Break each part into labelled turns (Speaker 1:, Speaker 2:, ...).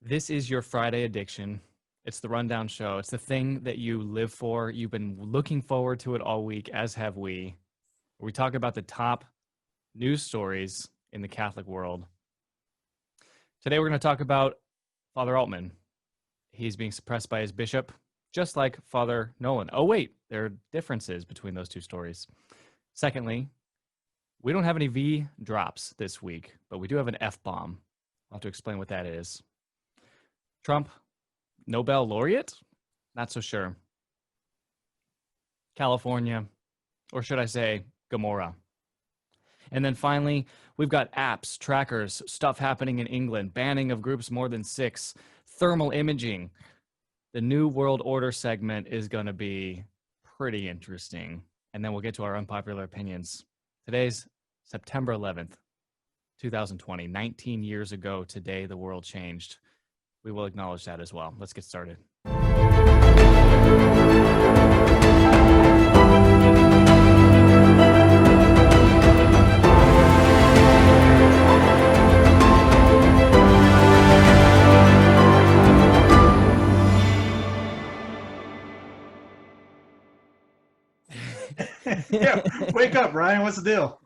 Speaker 1: This is your Friday addiction. It's the Rundown Show. It's the thing that you live for. You've been looking forward to it all week, as have we. We talk about the top news stories in the Catholic world. Today, we're going to talk about Father Altman. He's being suppressed by his bishop, just like Father Nolan. Oh, wait, there are differences between those two stories. Secondly, we don't have any V drops this week, but we do have an F-bomb. I'll have to explain what that is. Trump, Nobel Laureate? Not so sure. California, or should I say Gomorrah. And then finally, we've got apps, trackers, stuff happening in England, banning of groups more than 6, thermal imaging. The New World Order segment is going to be pretty interesting. And then we'll get to our unpopular opinions. Today's September 11th, 2020. 19 years ago today, the world changed. We will acknowledge that as well. Let's get started.
Speaker 2: Yeah, wake up, Ryan. What's the deal?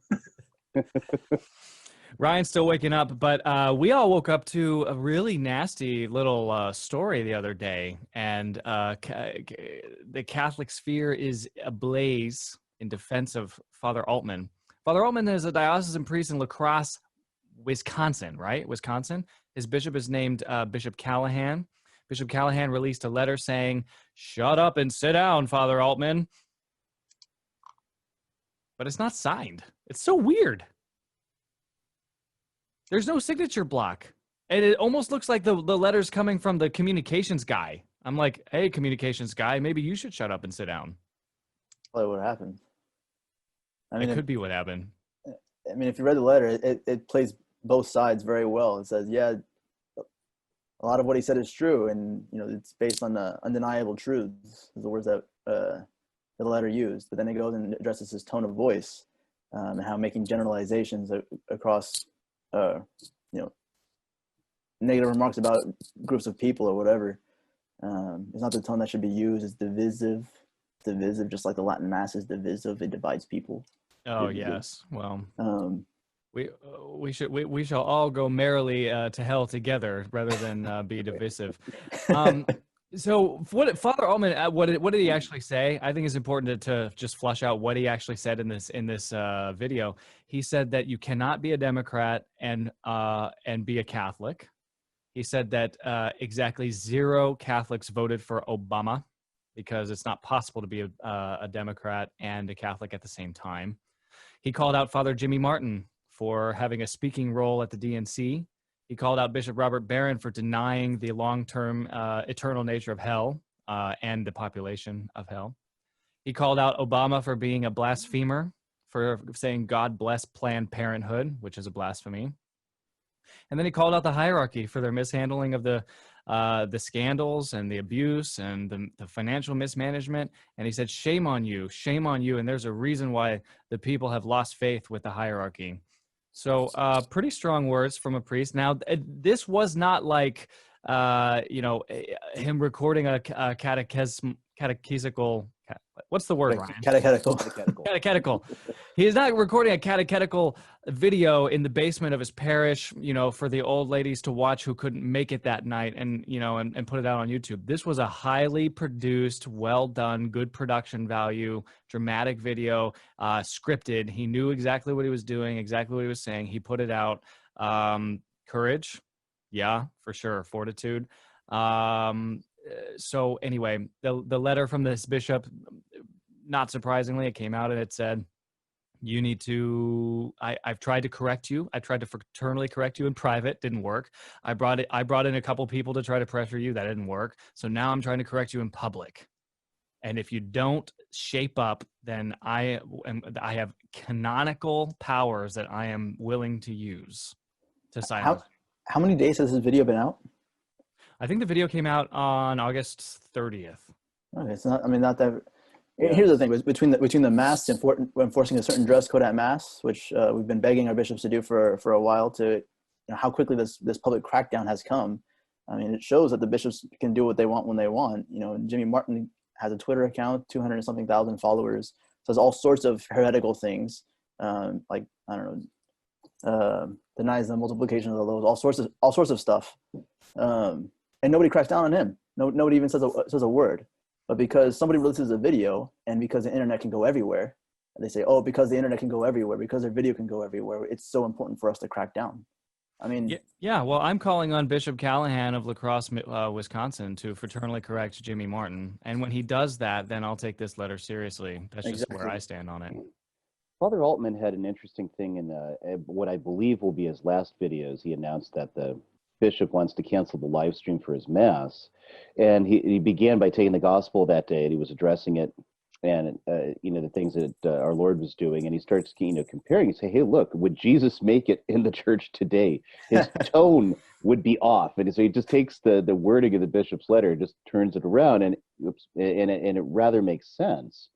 Speaker 1: Ryan's still waking up, but we all woke up to a really nasty little story the other day, and the Catholic sphere is ablaze in defense of Father Altman. Father Altman is a diocesan priest in La Crosse, Wisconsin, right? Wisconsin. His bishop is named Bishop Callahan. Bishop Callahan released a letter saying, "Shut up and sit down, Father Altman." But it's not signed. It's so weird. There's no signature block. And it almost looks like the letter's coming from the communications guy. I'm like, hey, communications guy, maybe you should shut up and sit down.
Speaker 3: Probably what happened. I mean,
Speaker 1: it could be what happened.
Speaker 3: I mean, if you read the letter, it plays both sides very well. It says, yeah, a lot of what he said is true, and it's based on undeniable truths, is the words that the letter used. But then it goes and addresses his tone of voice and how making generalizations across negative remarks about groups of people or whatever. It's not the tone that should be used. It's divisive, just like the Latin Mass is divisive. It divides people.
Speaker 1: Oh, yes. Well, we shall all go merrily to hell together rather than be divisive. So what Father Altman, what did he actually say? I think it's important to just flush out what he actually said in this video. He said that you cannot be a Democrat and be a Catholic. He said that exactly 0 Catholics voted for Obama because it's not possible to be a Democrat and a Catholic at the same time. He called out Father Jimmy Martin for having a speaking role at the DNC. He called out Bishop Robert Barron for denying the long-term eternal nature of hell and the population of hell. He called out Obama for being a blasphemer, for saying God bless Planned Parenthood, which is a blasphemy. And then he called out the hierarchy for their mishandling of the scandals and the abuse and the financial mismanagement. And he said, shame on you, and there's a reason why the people have lost faith with the hierarchy. So pretty strong words from a priest. Now, this was not like, him recording a catechesical, what's the word, Ryan? Catechetical. He is not recording a catechetical video in the basement of his parish, for the old ladies to watch who couldn't make it that night and put it out on YouTube. This was a highly produced, well done, good production value, dramatic video, scripted. He knew exactly what he was doing, exactly what he was saying. He put it out. Courage. Yeah, for sure. Fortitude. So anyway, the letter from this bishop, not surprisingly, it came out and it said, you need to, I've tried to correct you. I tried to fraternally correct you in private. Didn't work. I brought in a couple people to try to pressure you. That didn't work. So now I'm trying to correct you in public. And if you don't shape up, then I have canonical powers that I am willing to use to silence.
Speaker 3: How many days has this video been out?
Speaker 1: I think the video came out on August 30th.
Speaker 3: Okay, it's not. I mean, not that. Yeah. Here's the thing: between the Mass enforcing a certain dress code at Mass, which we've been begging our bishops to do for a while, to how quickly this public crackdown has come. I mean, it shows that the bishops can do what they want when they want. You know, Jimmy Martin has a Twitter account, 200 and something thousand followers, says all sorts of heretical things, like, I don't know, denies the multiplication of the loaves, all sorts of stuff, and nobody cracks down on him. Nobody even says a word. But because somebody releases a video, and because the internet can go everywhere, they say, oh, because the internet can go everywhere, because their video can go everywhere, it's so important for us to crack down. I mean,
Speaker 1: yeah. Well, I'm calling on Bishop Callahan of La Crosse, Wisconsin, to fraternally correct Jimmy Martin, and when he does that, then I'll take this letter seriously. That's just where I stand on it.
Speaker 4: Father Altman had an interesting thing in what I believe will be his last videos. He announced that the bishop wants to cancel the live stream for his mass, and he began by taking the gospel that day, and he was addressing it, and the things that our Lord was doing, and he starts comparing. He say, hey, look, would Jesus make it in the church today? His tone would be off, and so he just takes the wording of the bishop's letter, just turns it around, and it rather makes sense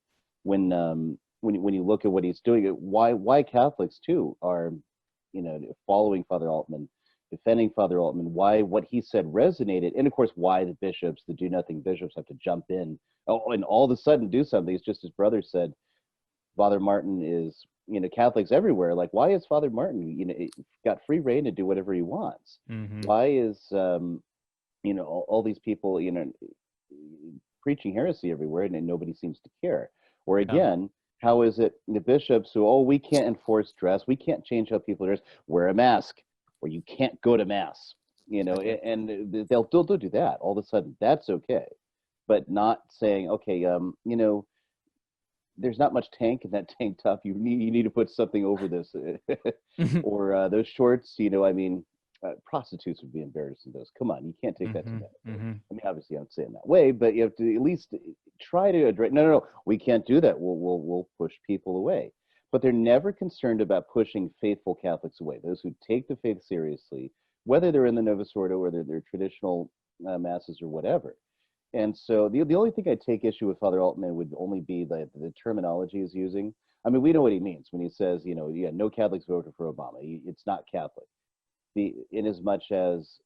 Speaker 4: when you look at what he's doing. Why Catholics too are following Father Altman, defending Father Altman, why what he said resonated, and of course why the bishops, the do-nothing bishops, have to jump in and all of a sudden do something. It's just as brother said, Father Martin is, Catholics everywhere, like, why is Father Martin, got free reign to do whatever he wants?
Speaker 1: Mm-hmm.
Speaker 4: Why is, all these people, preaching heresy everywhere, and nobody seems to care? Or again, how is it the bishops who, we can't enforce dress, we can't change how people dress, wear a mask, or you can't go to mass, and they'll do that. All of a sudden, that's okay, but not saying, okay, there's not much tank in that tank top. You need to put something over this, or those shorts. Prostitutes would be embarrassed in those. Come on, you can't take that to that. I mean, obviously, I'm saying that way, but you have to at least try to address. No, we can't do that. We'll push people away. But they're never concerned about pushing faithful Catholics away. Those who take the faith seriously, whether they're in the Novus Ordo or they're traditional masses or whatever. And so the only thing I take issue with Father Altman would only be the terminology he's using. I mean, we know what he means when he says, no Catholics voted for Obama. It's not Catholic. In as much as,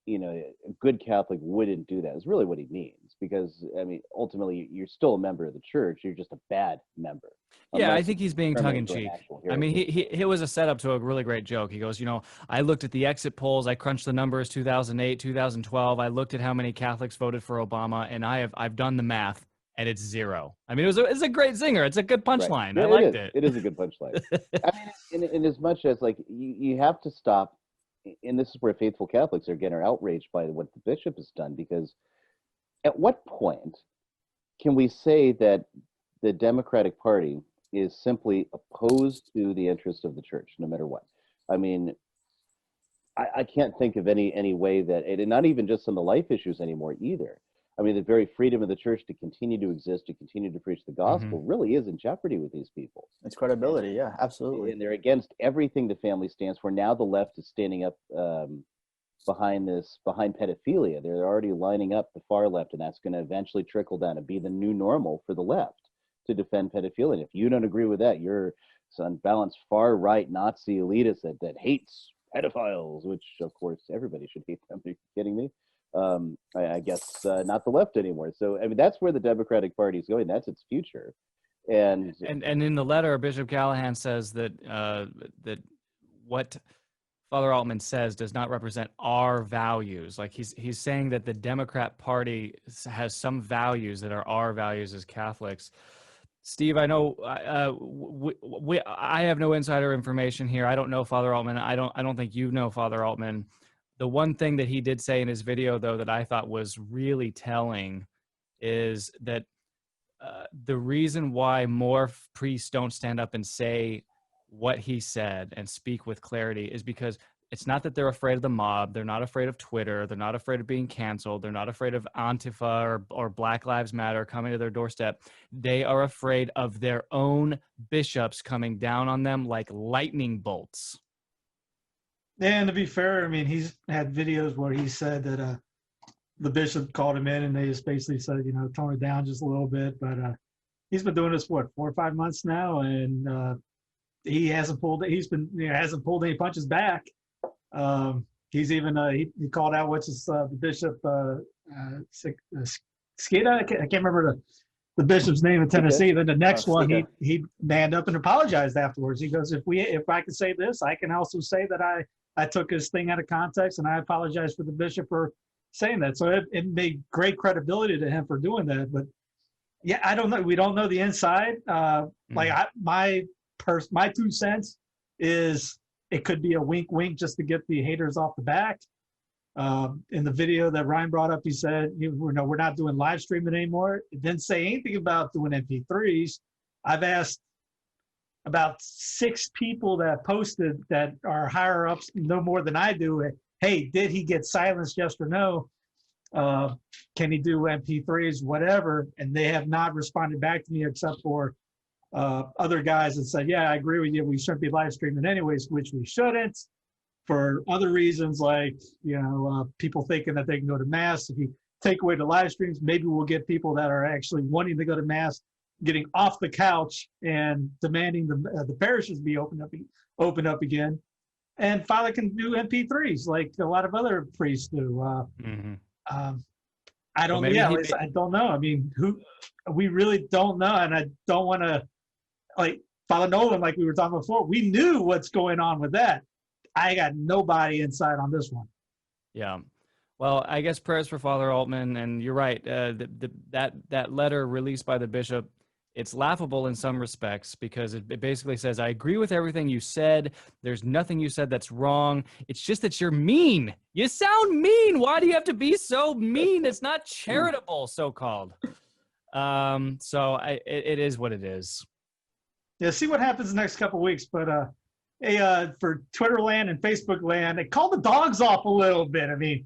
Speaker 4: a good Catholic wouldn't do that is really what he means, because, I mean, ultimately, you're still a member of the church. You're just a bad member.
Speaker 1: Yeah, I think he's being tongue-in-cheek. I mean, it was a setup to a really great joke. He goes, I looked at the exit polls. I crunched the numbers, 2008, 2012. I looked at how many Catholics voted for Obama, and I've done the math, and it's zero. I mean, it's a great zinger. It's a good punchline.
Speaker 4: Right.
Speaker 1: I liked it.
Speaker 4: It is a good punchline. I mean, in as much as, like, you have to stop, and this is where faithful Catholics are outraged by what the bishop has done, because at what point can we say that the Democratic Party is simply opposed to the interests of the church, no matter what? I mean, I can't think of any way that, and not even just on the life issues anymore either. I mean, the very freedom of the church to continue to exist, to continue to preach the gospel, really is in jeopardy with these people.
Speaker 3: It's credibility, yeah, absolutely.
Speaker 4: And they're against everything the family stands for. Now the left is standing up behind pedophilia. They're already lining up the far left, and that's going to eventually trickle down and be the new normal for the left to defend pedophilia. And if you don't agree with that, you're some unbalanced far right Nazi elitist that hates pedophiles, which of course everybody should hate them. Are you kidding me? I guess not the left anymore. So I mean, that's where the Democratic Party is going. That's its future. And
Speaker 1: in the letter, Bishop Callahan says that that what Father Altman says does not represent our values. Like he's saying that the Democrat Party has some values that are our values as Catholics. Steve, I know I have no insider information here. I don't know Father Altman. I don't think you know Father Altman. The one thing that he did say in his video, though, that I thought was really telling is that the reason why more priests don't stand up and say what he said and speak with clarity is because it's not that they're afraid of the mob. They're not afraid of Twitter. They're not afraid of being canceled. They're not afraid of Antifa or Black Lives Matter coming to their doorstep. They are afraid of their own bishops coming down on them like lightning bolts.
Speaker 2: And to be fair, I mean, he's had videos where he said that the bishop called him in and they just basically said, tone it down just a little bit. But he's been doing this, 4 or 5 months now, and he hasn't pulled any punches back. he's even he called out the bishop Skida. I can't remember the bishop's name in Tennessee. Then the next one, he manned up and apologized afterwards. He goes, if I can say this, I can also say that I took his thing out of context, and I apologize for the bishop for saying that. So it made great credibility to him for doing that. But yeah, I don't know. We don't know the inside. My 2 cents is it could be a wink, wink, just to get the haters off the back. In the video that Ryan brought up, he said, we're not doing live streaming anymore. It didn't say anything about doing MP3s. I've asked about 6 people that posted that are higher ups, no more than I do. Hey, did he get silenced? Yes or no? Can he do MP3s, whatever? And they have not responded back to me except for other guys that said, yeah, I agree with you. We shouldn't be live streaming anyways, which we shouldn't. For other reasons, like, people thinking that they can go to mass. If you take away the live streams, maybe we'll get people that are actually wanting to go to mass, getting off the couch and demanding the parishes be opened up again. And Father can do MP3s like a lot of other priests do. I don't. I don't know. I mean, we really don't know, and I don't want to like Father Nolan, like we were talking before. We knew what's going on with that. I got nobody inside on this one.
Speaker 1: Yeah. Well, I guess prayers for Father Altman, and you're right. That letter released by the bishop, it's laughable in some respects because it basically says, I agree with everything you said. There's nothing you said that's wrong. It's just that you're mean. You sound mean. Why do you have to be so mean? It's not charitable, so-called. It is what it is.
Speaker 2: Yeah, see what happens the next couple of weeks. But for Twitter land and Facebook land, they call the dogs off a little bit. I mean,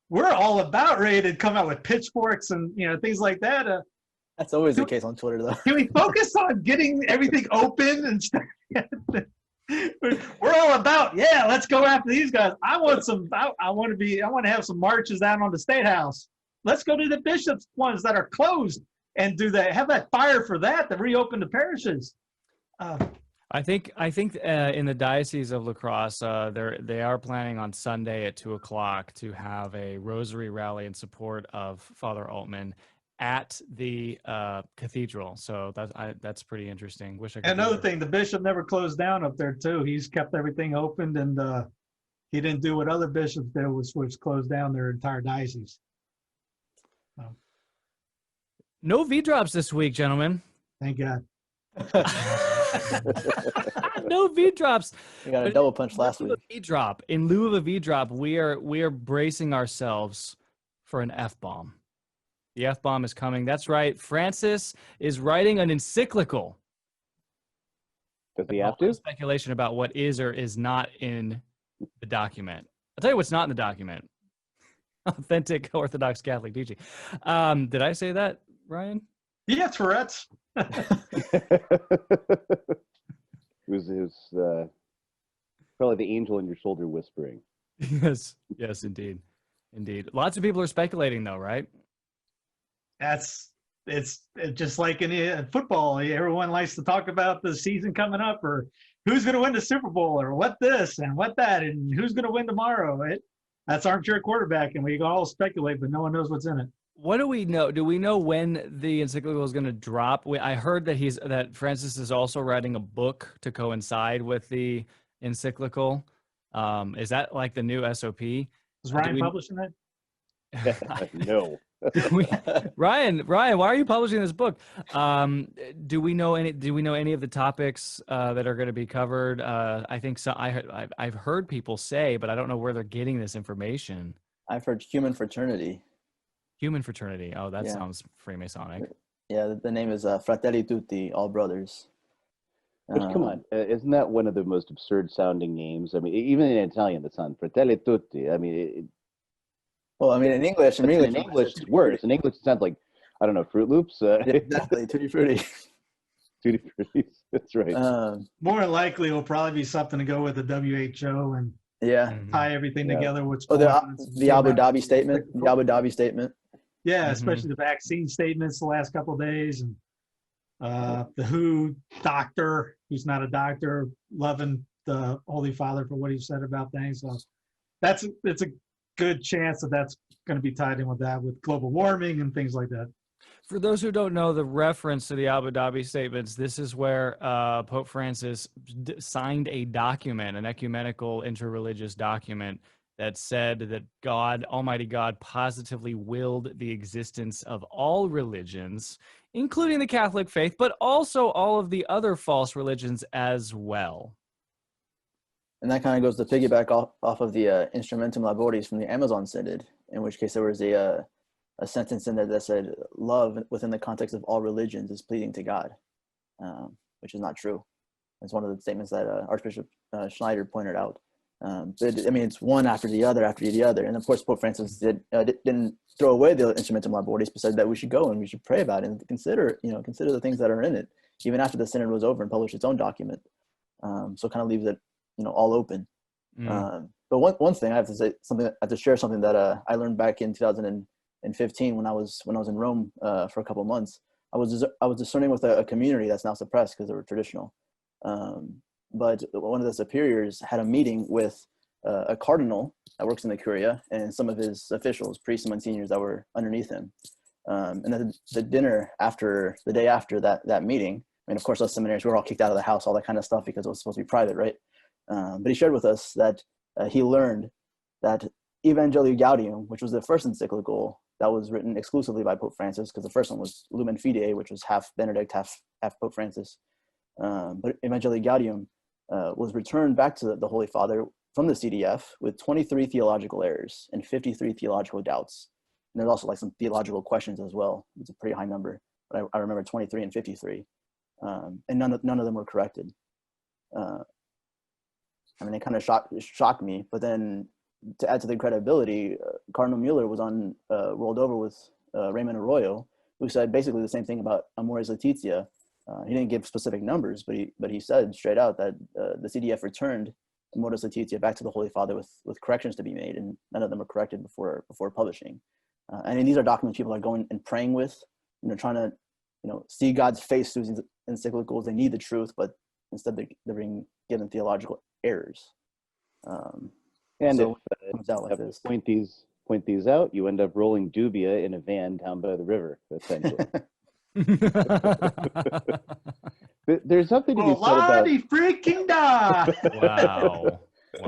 Speaker 2: we're all about ready to come out with pitchforks and things like that.
Speaker 3: That's always the case on Twitter, though.
Speaker 2: Can we focus on getting everything open and stuff? We're all about, let's go after these guys. I want to have some marches down on the State House. Let's go to the bishops' ones that are closed and do that. Have that fire for that to reopen the parishes.
Speaker 1: I think in the Diocese of La Crosse, they are planning on Sunday at 2:00 to have a rosary rally in support of Father Altman at the cathedral. So that's pretty interesting. Wish I could.
Speaker 2: Another thing, the bishop never closed down up there too. He's kept everything open, and he didn't do what other bishops did, which closed down their entire diocese.
Speaker 1: No V drops this week, gentlemen.
Speaker 2: Thank God.
Speaker 1: No V drops.
Speaker 3: We got a double punch last week.
Speaker 1: In lieu of a V drop, we are bracing ourselves for an F bomb. The F bomb is coming. That's right. Francis is writing an encyclical.
Speaker 4: Does he have to?
Speaker 1: Speculation about what is or is not in the document. I'll tell you what's not in the document. Authentic Orthodox Catholic teaching. Did I say that, Ryan?
Speaker 2: Yeah, Tourette's.
Speaker 4: It was probably the angel in your shoulder whispering.
Speaker 1: Yes, indeed. Lots of people are speculating, though, right?
Speaker 2: It's just like in football. Everyone likes to talk about the season coming up, or who's going to win the Super Bowl, or what this and what that, and who's going to win tomorrow. That's armchair quarterback, and we all speculate, but no one knows what's in it.
Speaker 1: What do we know? Do we know when the encyclical is going to drop? I heard that Francis is also writing a book to coincide with the encyclical. Is that like the new SOP?
Speaker 2: Is Ryan publishing that?
Speaker 4: No.
Speaker 1: Ryan, why are you publishing this book? Do we know any of the topics that are going to be covered? I think so. I've heard people say, but I don't know where they're getting this information.
Speaker 3: I've heard human fraternity.
Speaker 1: Human fraternity. Oh, that sounds Freemasonic.
Speaker 3: Yeah, the name is Fratelli Tutti, all brothers.
Speaker 4: Which, come on, isn't that one of the most absurd sounding names? I mean, even in Italian, the sound Fratelli Tutti. I mean,
Speaker 3: in English,
Speaker 4: it's worse. In English, it sounds like, I don't know, Fruit Loops.
Speaker 3: Exactly, Tutti Frutti.
Speaker 4: Tutti Frutti. That's right.
Speaker 2: More than likely, it'll probably be something to go with the WHO and tie everything together.
Speaker 3: The Abu Dhabi statement. The Abu Dhabi statement.
Speaker 2: Yeah, especially the vaccine statements the last couple of days, and the WHO doctor, who's not a doctor, loving the Holy Father for what he said about things. So it's a good chance that that's going to be tied in with that, with global warming and things like that.
Speaker 1: For those who don't know the reference to the Abu Dhabi statements, this is where Pope Francis signed a document, an ecumenical interreligious document that said that God, Almighty God, positively willed the existence of all religions, including the Catholic faith, but also all of the other false religions as well.
Speaker 3: And that kind of goes to piggyback off of the Instrumentum Laboris from the Amazon Synod, in which case there was a sentence in there that said, love within the context of all religions is pleasing to God, which is not true. It's one of the statements that Archbishop Schneider pointed out. But I mean, it's one after the other, and of course Pope Francis didn't throw away the Instrumentum Laboris, but said that we should go and we should pray about it and consider the things that are in it, even after the Synod was over and published its own document. So it kind of leaves it, all open. But one thing I have to say, share something that I learned back in 2015 when I was in Rome for a couple of months. I was discerning with a community that's now suppressed because they were traditional. But one of the superiors had a meeting with a cardinal that works in the Curia and some of his officials, priests and monsignors that were underneath him. And then the dinner the day after that meeting, and of course us seminaries, we were all kicked out of the house, all that kind of stuff, because it was supposed to be private, right? But he shared with us that he learned that Evangelii Gaudium, which was the first encyclical that was written exclusively by Pope Francis, because the first one was Lumen Fidei, which was half Benedict, half Pope Francis. But Evangelii Gaudium was returned back to the Holy Father from the CDF with 23 theological errors and 53 theological doubts. And there's also like some theological questions as well. It's a pretty high number, but I remember 23 and 53. And none of them were corrected. I mean, it kind of shocked me, but then to add to the credibility, Cardinal Mueller was rolled over with Raymond Arroyo, who said basically the same thing about Amoris Laetitia. He didn't give specific numbers, but he said straight out that the CDF returned Amoris Laetitia back to the Holy Father with corrections to be made, and none of them were corrected before publishing. And these are documents people are going and praying with, trying to see God's face through these encyclicals. They need the truth, but instead they're being given theological errors.
Speaker 4: And
Speaker 3: so
Speaker 4: if
Speaker 3: it comes out like this.
Speaker 4: point these out, you end up rolling dubia in a van down by the river, essentially. There's something to be said about
Speaker 2: freaking da!
Speaker 1: Wow.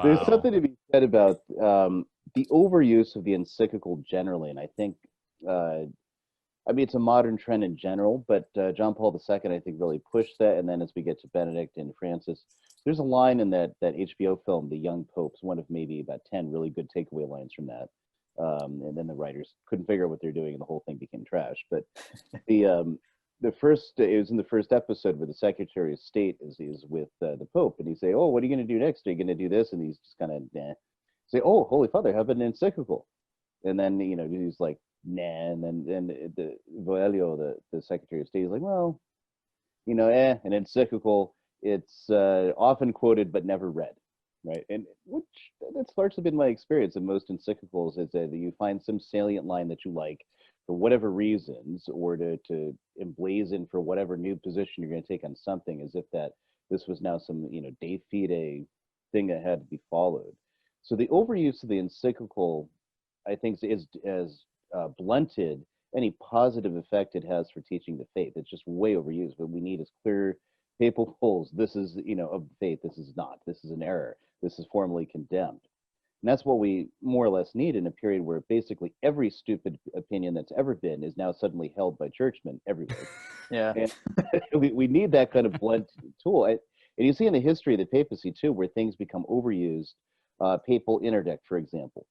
Speaker 4: There's something to be said about the overuse of the encyclical generally, and I think it's a modern trend in general, but John Paul II, I think, really pushed that. And then as we get to Benedict and Francis, there's a line in that HBO film, The Young Popes, one of maybe about 10 really good takeaway lines from that. And then the writers couldn't figure out what they're doing, and the whole thing became trash. But it was in the first episode where the Secretary of State is with the Pope, and he say, "Oh, what are you going to do next? Are you going to do this?" And he's just kind of say, "Oh, Holy Father, how about an encyclical?" And then he's like, "Nah." And then the Voelio, the Secretary of State, is like, "Well, an encyclical. It's often quoted but never read." Right, and that's largely been my experience in most encyclicals, is that you find some salient line that you like for whatever reasons, or to emblazon for whatever new position you're going to take on something, as if that this was now some de fide thing that had to be followed. So the overuse of the encyclical, I think, has blunted any positive effect it has for teaching the faith. It's just way overused. What we need is clear papal bulls. This is of the faith. This is not. This is an error. This is formally condemned. And that's what we more or less need in a period where basically every stupid opinion that's ever been is now suddenly held by churchmen everywhere.
Speaker 3: Yeah.
Speaker 4: And we need that kind of blunt tool. And you see in the history of the papacy too, where things become overused. Papal interdict, for example,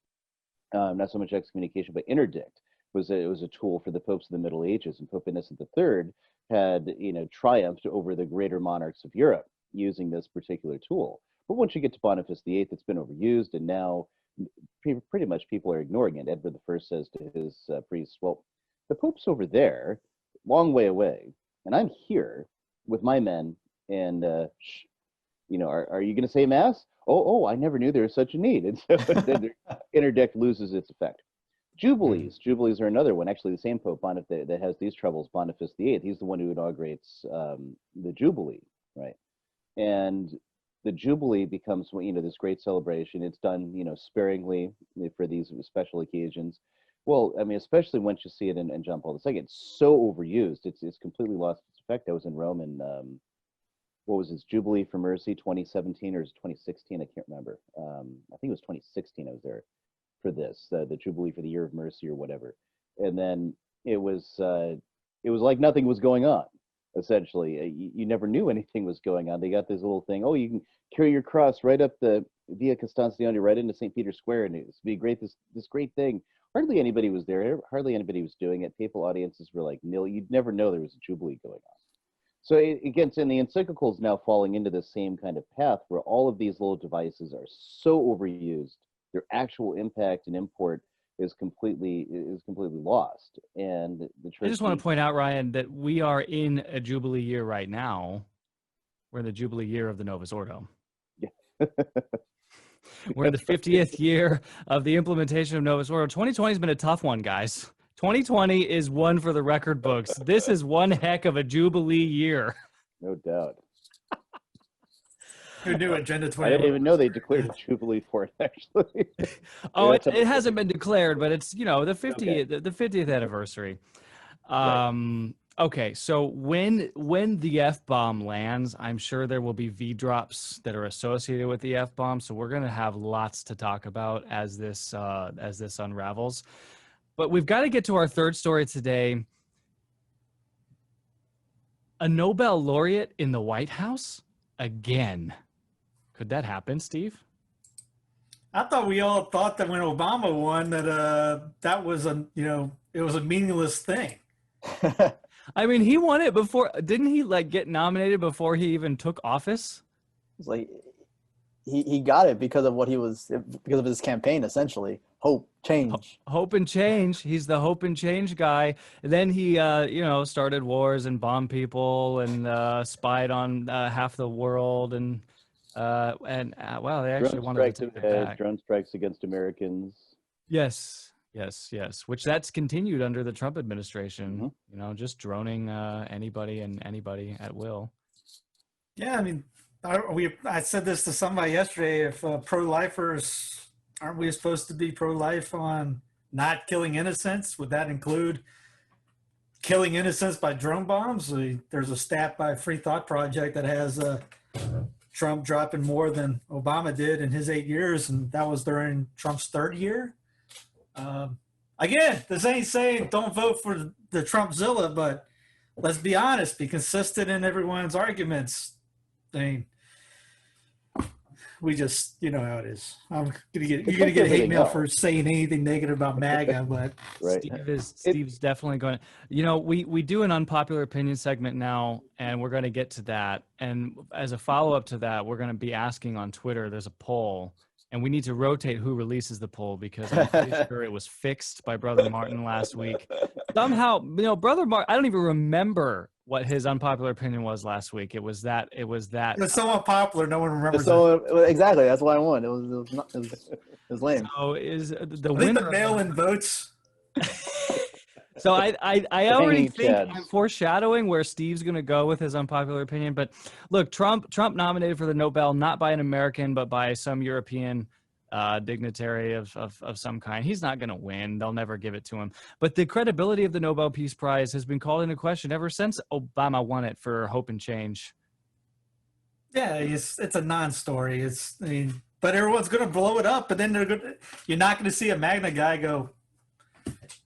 Speaker 4: not so much excommunication, but interdict was a tool for the popes of the Middle Ages, and Pope Innocent III had triumphed over the greater monarchs of Europe using this particular tool. But once you get to Boniface VIII, it's been overused, and now pretty much people are ignoring it. Edward I says to his priests, "Well, the Pope's over there, long way away, and I'm here with my men, and are you going to say Mass? Oh, I never knew there was such a need." And so then interdict loses its effect. Jubilees are another one. Actually, the same Pope that has these troubles, Boniface VIII, he's the one who inaugurates the Jubilee, right? And the Jubilee becomes, this great celebration. It's done, sparingly for these special occasions. Well, I mean, especially once you see it in John Paul II, it's so overused. It's completely lost its effect. I was in Rome in, what was his Jubilee for Mercy, 2017 or 2016? I can't remember. I think it was 2016. I was there for this, the Jubilee for the Year of Mercy or whatever. And then it was like nothing was going on. Essentially, you never knew anything was going on. They got this little thing. Oh, you can carry your cross right up the Via Costanzione, right into St. Peter's Square, and it's be great. This great thing. Hardly anybody was there. Hardly anybody was doing it. Papal audiences were like nil. You'd never know there was a Jubilee going on. So again, and the Encyclical is now falling into the same kind of path where all of these little devices are so overused, their actual impact and import is completely lost. And the church.
Speaker 1: I just want to point out, Ryan, that we are in a Jubilee year right now. We're in the Jubilee year of the Novus Ordo.
Speaker 4: Yeah.
Speaker 1: We're in the 50th year of the implementation of Novus Ordo. 2020 has been a tough one, guys. 2020 is one for the record books. This is one heck of a Jubilee year.
Speaker 4: No doubt.
Speaker 2: Who knew Agenda 20?
Speaker 4: I didn't even know they declared a Jubilee for it, actually.
Speaker 1: Oh, it hasn't been declared, but it's, the 50th,
Speaker 4: okay.
Speaker 1: the 50th anniversary.
Speaker 4: Right.
Speaker 1: Okay, so when the F-bomb lands, I'm sure there will be V-drops that are associated with the F-bomb. So we're going to have lots to talk about as this unravels. But we've got to get to our third story today. A Nobel laureate in the White House again. Could that happen, Steve?
Speaker 2: I thought we all thought that when Obama won that was it was a meaningless thing.
Speaker 1: I mean, he won it before. Didn't he get nominated before he even took office?
Speaker 3: It's like he got it because of because of his campaign, essentially. Hope, change.
Speaker 1: Hope and change. He's the hope and change guy. And then he, started wars and bombed people and spied on half the world and wow, they actually wanted to take it back.
Speaker 4: Drone strikes against Americans.
Speaker 1: Yes. Which that's continued under the Trump administration.
Speaker 4: Mm-hmm.
Speaker 1: Just droning anybody at will.
Speaker 2: Yeah, I mean, I said this to somebody yesterday. If pro-lifers, aren't we supposed to be pro-life on not killing innocents? Would that include killing innocents by drone bombs? There's a stat by Free Thought Project that has Trump dropping more than Obama did in his 8 years, and that was during Trump's third year. Again, this ain't saying don't vote for the Trumpzilla, but let's be honest, be consistent in everyone's arguments. I mean, we just, you know how it is. You're gonna get hate mail for saying anything negative about MAGA, but
Speaker 4: right.
Speaker 1: Steve's definitely going. We do an unpopular opinion segment now, and we're going to get to that. And as a follow up to that, we're going to be asking on Twitter. There's a poll, and we need to rotate who releases the poll because I'm pretty sure it was fixed by Brother Martin last week. Somehow, Brother Martin, I don't even remember what his unpopular opinion was last week. It was that.
Speaker 2: It was so unpopular, no one remembers.
Speaker 3: Exactly, that's why I won. It was lame.
Speaker 1: So is the
Speaker 2: winner
Speaker 1: winner
Speaker 2: the mail-in votes?
Speaker 1: So I already think I'm foreshadowing where Steve's going to go with his unpopular opinion. But look, Trump nominated for the Nobel not by an American but by some European dignitary of some kind. He's not going to win. They'll never give it to him. But the credibility of the Nobel Peace Prize has been called into question ever since Obama won it for hope and change. Yeah,
Speaker 2: it's a non-story. But everyone's going to blow it up, and then you're not going to see a Magna guy go,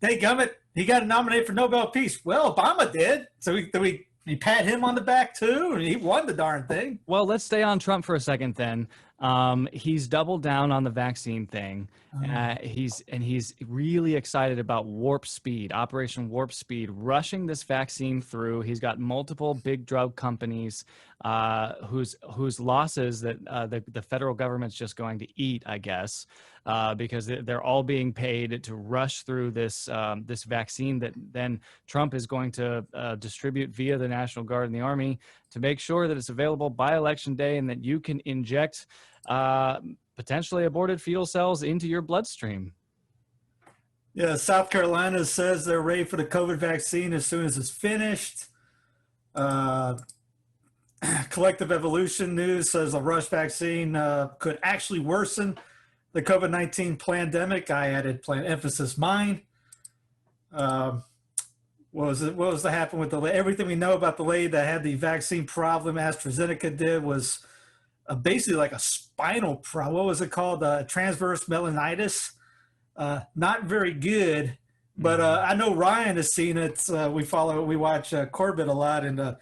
Speaker 2: "Hey, gummit, he got nominated for Nobel Peace." Well, Obama did. So we pat him on the back too, and he won the darn thing.
Speaker 1: Well, let's stay on Trump for a second then. He's doubled down on the vaccine thing. He's really excited about Operation Warp Speed, rushing this vaccine through. He's got multiple big drug companies whose losses that the federal government's just going to eat, I guess, because they're all being paid to rush through this vaccine that then Trump is going to distribute via the National Guard and the Army to make sure that it's available by Election Day and that you can inject potentially aborted fetal cells into your bloodstream.
Speaker 2: Yeah, South Carolina says they're ready for the COVID vaccine as soon as it's finished. Collective Evolution News says a rush vaccine could actually worsen the COVID-19 pandemic. I added emphasis mine. What was to happen with everything we know about the lady that had the vaccine problem AstraZeneca did was basically like a spinal problem. What was it called? Transverse melanitis. Not very good, but I know Ryan has seen it. We watch Corbett a lot, and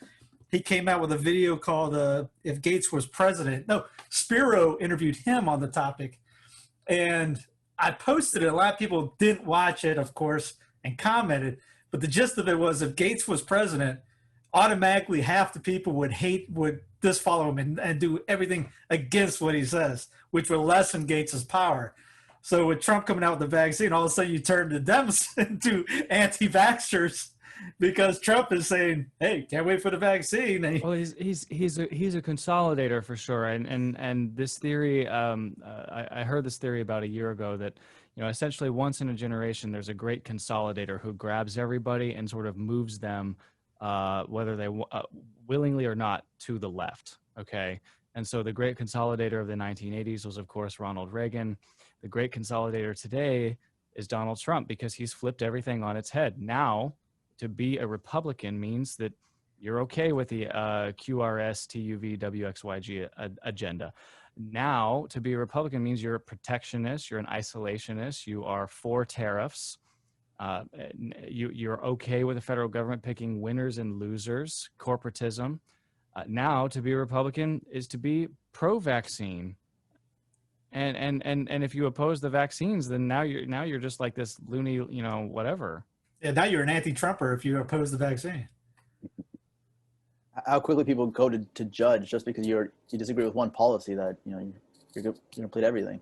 Speaker 2: he came out with a video called If Gates Was President. No, Spiro interviewed him on the topic, and I posted it. A lot of people didn't watch it, of course, and commented, but the gist of it was if Gates was president, automatically half the people would disfollow him and do everything against what he says, which would lessen Gates's power. So with Trump coming out with the vaccine, all of a sudden you turn the Dems into anti-vaxxers because Trump is saying, "Hey, can't wait for the vaccine."
Speaker 1: Well, he's a consolidator for sure, and this theory, I heard this theory about a year ago that, you know, essentially once in a generation there's a great consolidator who grabs everybody and sort of moves them, whether they willingly or not, to the left. Okay, and so the great consolidator of the 1980s was, of course, Ronald Reagan. The great consolidator today is Donald Trump because he's flipped everything on its head. Now, to be a Republican means that you're okay with the QRS, TUV, WXYG agenda. Now, to be a Republican means you're a protectionist, you're an isolationist, you are for tariffs, you're okay with the federal government picking winners and losers, corporatism. Now, to be a Republican is to be pro-vaccine. And if you oppose the vaccines, then now you're just like this loony, you know, whatever.
Speaker 2: Yeah, now you're an anti-Trumper if you oppose the vaccine.
Speaker 3: How quickly people go to judge just because you disagree with one policy that, you know, you're going to plead everything.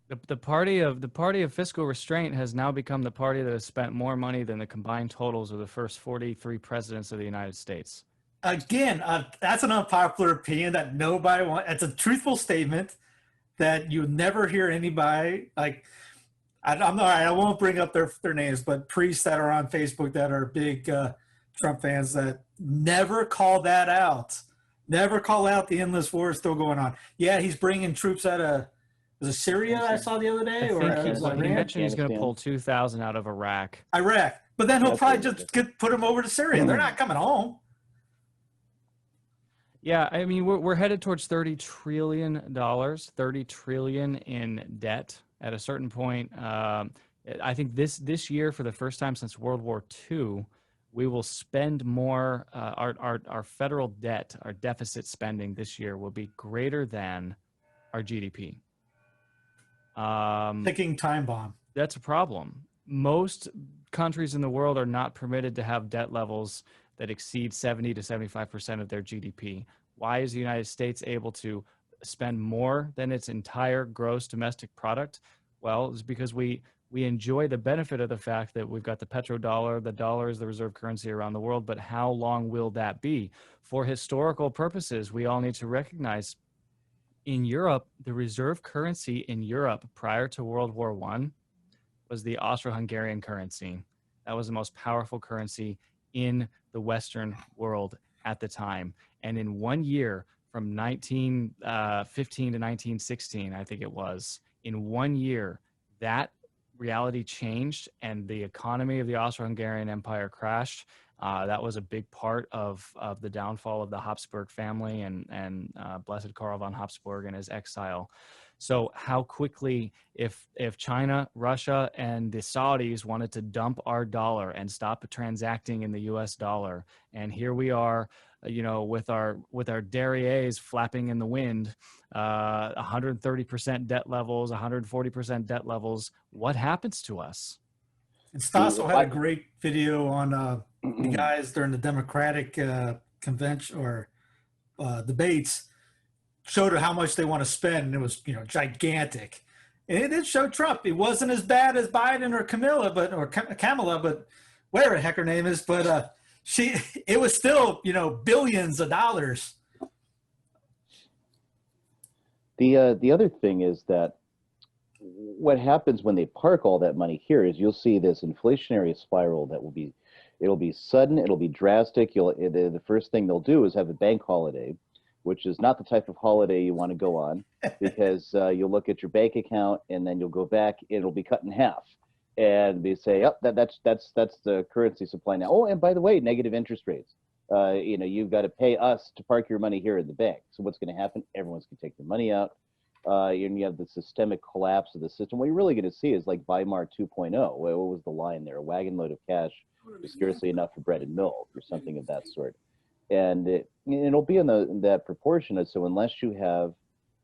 Speaker 1: The party of fiscal restraint has now become the party that has spent more money than the combined totals of the first 43 presidents of the United States.
Speaker 2: Again, that's an unpopular opinion that nobody wants. It's a truthful statement that you never hear anybody like. I won't bring up their names, but priests that are on Facebook that are big Trump fans that never call that out. Never call out the endless war is still going on. Yeah, he's bringing troops out of Syria, I saw the other day?
Speaker 1: He mentioned he's going to pull 2,000 out of Iraq.
Speaker 2: But then he'll probably just put them over to Syria. They're not coming home.
Speaker 1: Yeah, I mean, we're headed towards $30 trillion, $30 trillion in debt. At a certain point, I think this year, for the first time since World War II, we will spend more. Our federal debt, our deficit spending this year will be greater than our GDP.
Speaker 2: Ticking time bomb.
Speaker 1: That's a problem. Most countries in the world are not permitted to have debt levels that exceed 70 to 75% of their GDP. Why is the United States able to spend more than its entire gross domestic product? Well, it's because we enjoy the benefit of the fact that we've got the petrodollar. The dollar is the reserve currency around the world, but how long will that be? For historical purposes, we all need to recognize in Europe, the reserve currency in Europe prior to World War I was the Austro-Hungarian currency. That was the most powerful currency in the Western world at the time. And in 1 year, from 1915 to 1916, I think it was, in 1 year, that reality changed and the economy of the Austro-Hungarian Empire crashed. That was a big part of the downfall of the Habsburg family and Blessed Karl von Habsburg and his exile. So how quickly, if China, Russia, and the Saudis wanted to dump our dollar and stop transacting in the U.S. dollar, and here we are, you know, with our derrieres flapping in the wind, 130% debt levels, 140% debt levels, what happens to us?
Speaker 2: And Stossel had a great video on the guys during the Democratic convention or debates. Showed how much they want to spend, and it was, you know, gigantic. And it did show Trump. It wasn't as bad as Biden or Kamala, but whatever the heck her name is. But it was still, you know, billions of dollars.
Speaker 4: The other thing is that what happens when they park all that money here is you'll see this inflationary spiral that will be It'll be sudden. It'll be drastic. The first thing they'll do is have a bank holiday, which is not the type of holiday you want to go on, because you'll look at your bank account and then you'll go back. It'll be cut in half, and they say, "Oh, that's the currency supply now." Oh, and by the way, negative interest rates. You've got to pay us to park your money here at the bank. So what's going to happen? Everyone's going to take their money out. And you have the systemic collapse of the system. What you're really going to see is like Weimar 2.0. What was the line there? A wagon load of cash is scarcely enough for bread and milk, or something of that sort. And it'll be in that proportion. So unless you have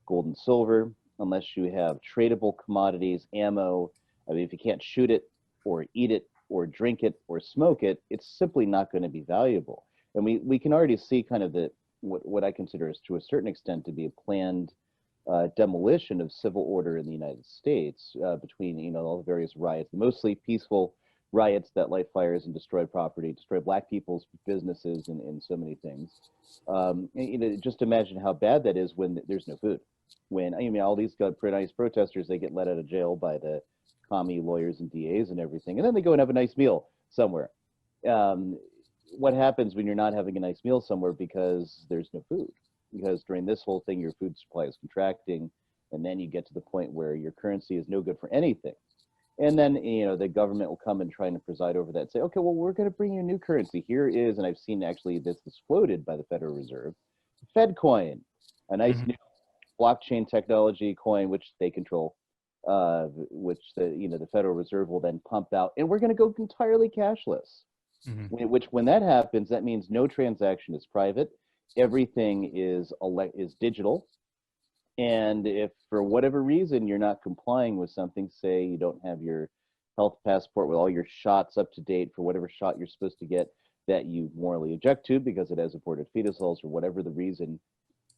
Speaker 4: gold and silver, unless you have tradable commodities, ammo, I mean, if you can't shoot it or eat it or drink it or smoke it, it's simply not going to be valuable. And we can already see kind of what I consider is, to a certain extent, to be a planned demolition of civil order in the United States between all the various riots, mostly peaceful riots that light fires and destroy property, destroy black people's businesses, and so many things. Just imagine how bad that is when there's no food. When all these nice protesters, they get let out of jail by the commie lawyers and DAs and everything, and then they go and have a nice meal somewhere. What happens when you're not having a nice meal somewhere because there's no food? Because during this whole thing, your food supply is contracting, and then you get to the point where your currency is no good for anything. And then, the government will come and try to preside over that and say, okay, well, we're going to bring you a new currency. Here is, and I've seen actually this is floated by the Federal Reserve, Fed coin, a nice new blockchain technology coin, which they control, which the Federal Reserve will then pump out, and we're going to go entirely cashless. Which, when that happens, that means no transaction is private. Everything is digital. And if for whatever reason you're not complying with something, say you don't have your health passport with all your shots up to date for whatever shot you're supposed to get that you morally object to because it has aborted fetal cells or whatever the reason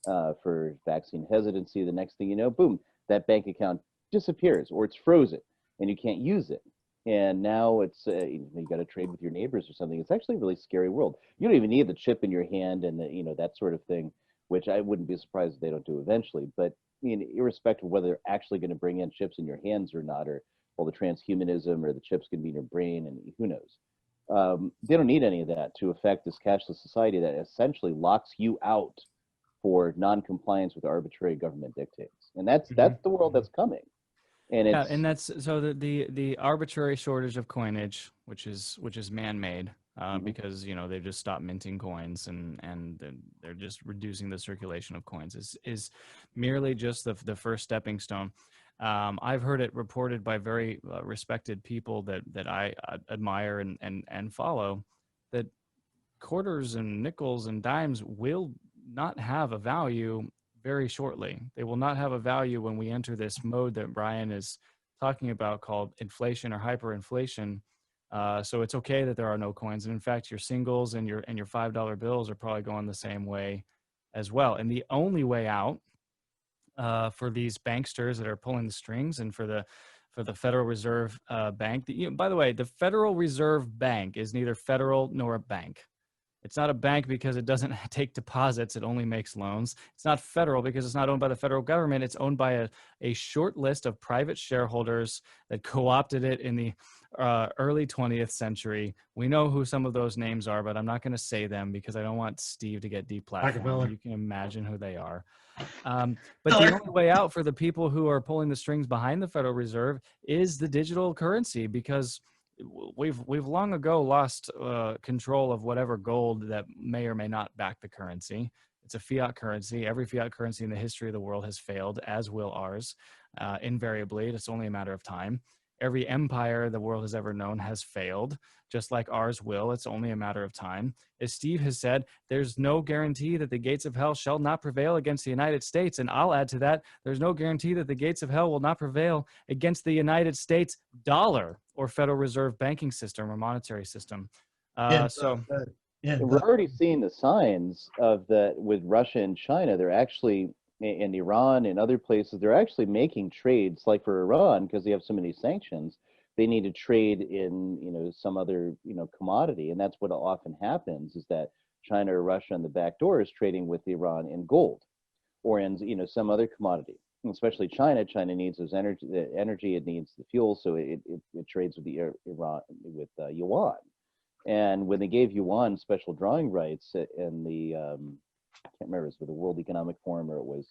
Speaker 4: for vaccine hesitancy, the next thing you know, boom, that bank account disappears or it's frozen and you can't use it. And now it's you got to trade with your neighbors or something. It's actually a really scary world. You don't even need the chip in your hand and that sort of thing, which I wouldn't be surprised if they don't do eventually. But irrespective of whether they're actually going to bring in chips in your hands or not, or all the transhumanism or the chips can be in your brain, and who knows. They don't need any of that to affect this cashless society that essentially locks you out for non-compliance with arbitrary government dictates. And that's the world that's coming. And it's,
Speaker 1: and that's so the arbitrary shortage of coinage, which is man-made, because they've just stopped minting coins and they're just reducing the circulation of coins is merely just the first stepping stone. I've heard it reported by very respected people that I admire and follow, that quarters and nickels and dimes will not have a value very shortly. They will not have a value when we enter this mode that Brian is talking about called inflation or hyperinflation. So it's okay that there are no coins. And in fact, your singles and your $5 bills are probably going the same way as well. And the only way out for these banksters that are pulling the strings, and for the Federal Reserve Bank, by the way, the Federal Reserve Bank is neither federal nor a bank. It's not a bank because it doesn't take deposits. It only makes loans. It's not federal because it's not owned by the federal government. It's owned by a short list of private shareholders that co-opted it in the early 20th century. We know who some of those names are, but I'm not going to say them because I don't want Steve to get deplatformed. You can imagine who they are. But the only way out for the people who are pulling the strings behind the Federal Reserve is the digital currency, because we've long ago lost control of whatever gold that may or may not back the currency. It's a fiat currency. Every fiat currency in the history of the world has failed, as will ours, invariably. It's only a matter of time. Every empire the world has ever known has failed, just like ours will. It's only a matter of time. As Steve has said, there's no guarantee that the gates of hell shall not prevail against the United States. And I'll add to that, there's no guarantee that the gates of hell will not prevail against the United States dollar or Federal Reserve banking system or monetary system.
Speaker 4: we're already seeing the signs of that with Russia and China. They're actually, in Iran and other places, they're actually making trades, like for Iran, because they have so many sanctions, they need to trade in, some other, commodity. And that's what often happens, is that China or Russia on the back door is trading with Iran in gold or in, some other commodity. And especially China. China needs those energy, it needs the fuel, so it trades with Iran with yuan. And when they gave Yuan special drawing rights in the, I can't remember, it was with the World Economic Forum or it was,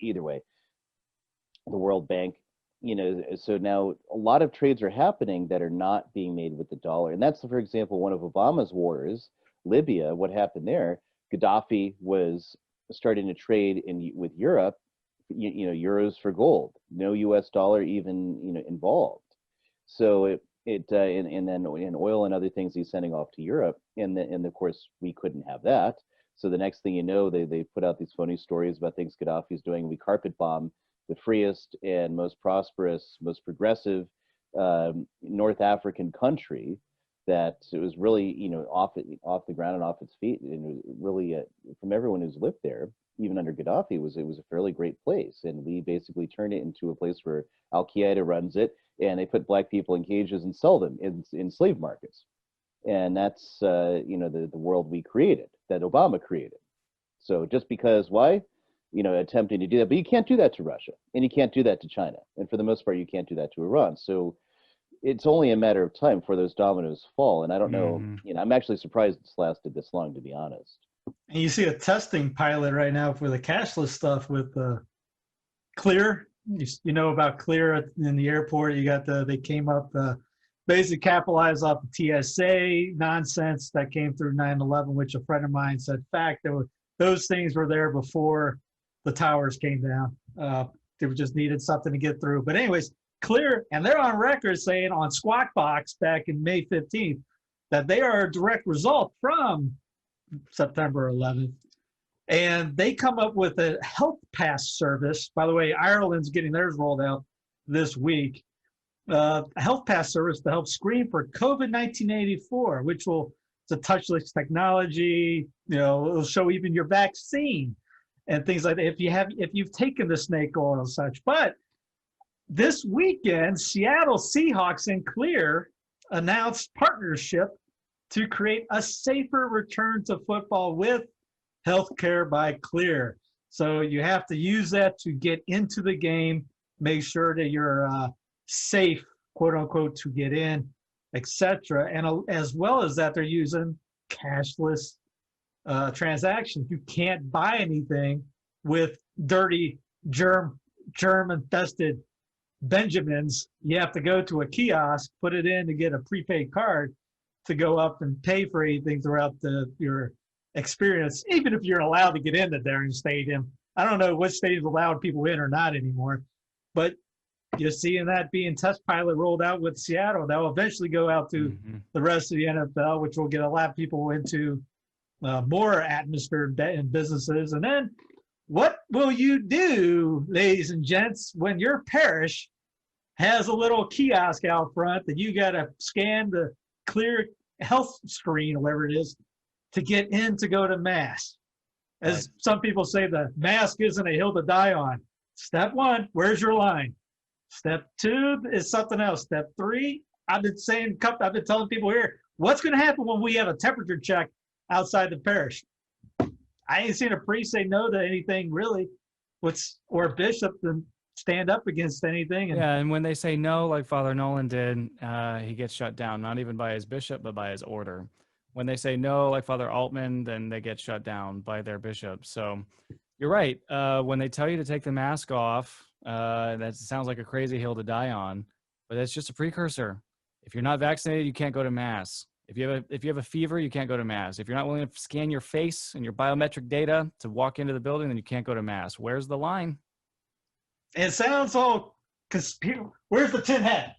Speaker 4: either way, the World Bank, so now a lot of trades are happening that are not being made with the dollar. And that's, for example, one of Obama's wars, Libya. What happened there? Gaddafi was starting to trade with Europe, euros for gold, no US dollar even, involved. So and then in oil and other things he's sending off to Europe. And of course, we couldn't have that. So the next thing you know, they put out these phony stories about things Gaddafi's doing. We carpet bomb the freest and most prosperous, most progressive North African country that it was really, off the ground and off its feet. And it was really, from everyone who's lived there, even under Gaddafi, it was a fairly great place. And we basically turned it into a place where Al-Qaeda runs it, and they put black people in cages and sell them in slave markets. And that's, the world we created, that Obama created. So just because, why? Attempting to do that, but you can't do that to Russia, and you can't do that to China, and for the most part, you can't do that to Iran. So it's only a matter of time before those dominoes fall. And I don't know, I'm actually surprised it's lasted this long, to be honest.
Speaker 2: And you see a testing pilot right now for the cashless stuff with Clear. You know about Clear in the airport. You got they came up, basically capitalized off the TSA nonsense that came through 9/11, which a friend of mine said, those things were there before the towers came down. They just needed something to get through. But anyways, Clear, and they're on record saying on Squawk Box back in May 15th that they are a direct result from September 11th. And they come up with a health pass service. By the way, Ireland's getting theirs rolled out this week. A health pass service to help screen for COVID-1984, which it's a touchless technology. It'll show even your vaccine and things like that if you've taken the snake oil and such. But this weekend, Seattle Seahawks and Clear announced partnership to create a safer return to football with Healthcare by Clear. So you have to use that to get into the game, make sure that you're safe, quote unquote, to get in, etc. And as well as that, they're using cashless transactions. You can't buy anything with dirty germ-infested Benjamins. You have to go to a kiosk, put it in to get a prepaid card to go up and pay for anything throughout your experience, even if you're allowed to get in the Darren Stadium. I don't know what stadium's allowed people in or not anymore, but you're seeing that being test pilot rolled out with Seattle. That will eventually go out to the rest of the NFL, which will get a lot of people into more atmosphere and businesses. And then what will you do, ladies and gents, when your parish has a little kiosk out front that you got to scan the Clear health screen, or whatever it is, to get in to go to Mass? As some people say, the mask isn't a hill to die on. Step one, where's your line? Step two is something else. Step three, I've been telling people here, what's going to happen when we have a temperature check outside the parish? I ain't seen a priest say no to anything really, or a bishop to stand up against anything.
Speaker 1: And when they say no, like Father Nolan did, he gets shut down, not even by his bishop, but by his order. When they say no, like Father Altman, then they get shut down by their bishop. So you're right. When they tell you to take the mask off, that sounds like a crazy hill to die on, but it's just a precursor. If you're not vaccinated, you can't go to Mass. If you have a fever, you can't go to Mass. If you're not willing to scan your face and your biometric data to walk into the building, then you can't go to Mass. Where's the line?
Speaker 2: It sounds all where's the tin hat?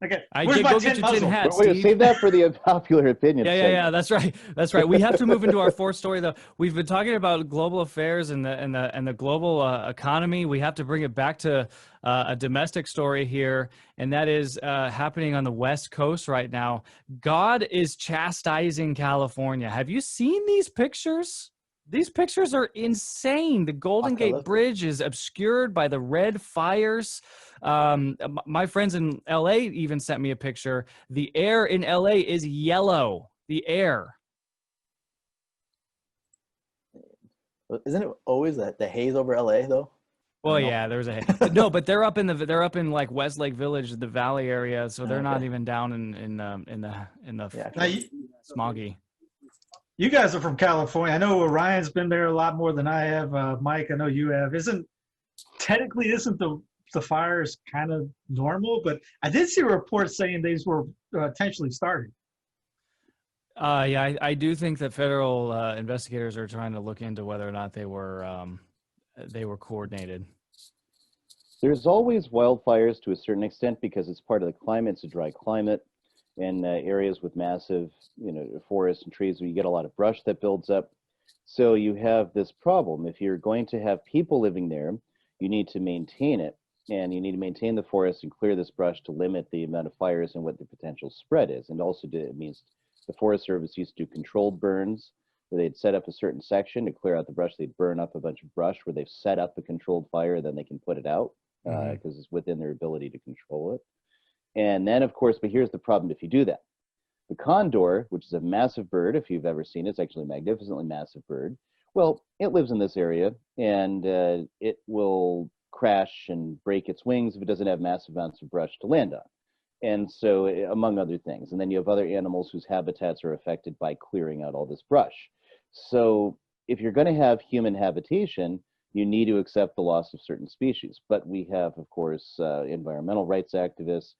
Speaker 2: Okay,
Speaker 1: go get your tin hat, Steve.
Speaker 4: Save that for the unpopular opinion.
Speaker 1: Yeah. That's right. We have to move into our fourth story, though. We've been talking about global affairs and the global economy. We have to bring it back to a domestic story here, and that is happening on the West Coast right now. God is chastising California. Have you seen these pictures? These pictures are insane. The Golden Gate Bridge is obscured by the red fires. My friends in LA even sent me a picture. The air in LA is yellow. The air.
Speaker 3: Isn't it always the haze over LA though?
Speaker 1: Well, yeah, there's but no, but they're up in like Westlake Village, the Valley area, so they're not even down in the
Speaker 3: Yeah,
Speaker 1: smoggy.
Speaker 2: You guys are from California. I know Ryan's been there a lot more than I have. Mike, I know you have. Isn't the fires kind of normal? But I did see a report saying these were intentionally started.
Speaker 1: Yeah, I do think that federal investigators are trying to look into whether or not they were coordinated.
Speaker 4: There's always wildfires to a certain extent because it's part of the climate. It's a dry climate, and areas with massive, forests and trees, where you get a lot of brush that builds up. So you have this problem. If you're going to have people living there, you need to maintain it, and you need to maintain the forest and clear this brush to limit the amount of fires and what the potential spread is. And also, it means the Forest Service used to do controlled burns, where they'd set up a certain section to clear out the brush. They'd burn up a bunch of brush where they've set up a controlled fire, then they can put it out because it's within their ability to control it. And then, of course, but here's the problem if you do that. The condor, which is a massive bird, if you've ever seen it, it's actually a magnificently massive bird. Well, it lives in this area, and it will crash and break its wings if it doesn't have massive amounts of brush to land on. And so, among other things. And then you have other animals whose habitats are affected by clearing out all this brush. So if you're going to have human habitation, you need to accept the loss of certain species. But we have, of course, environmental rights activists,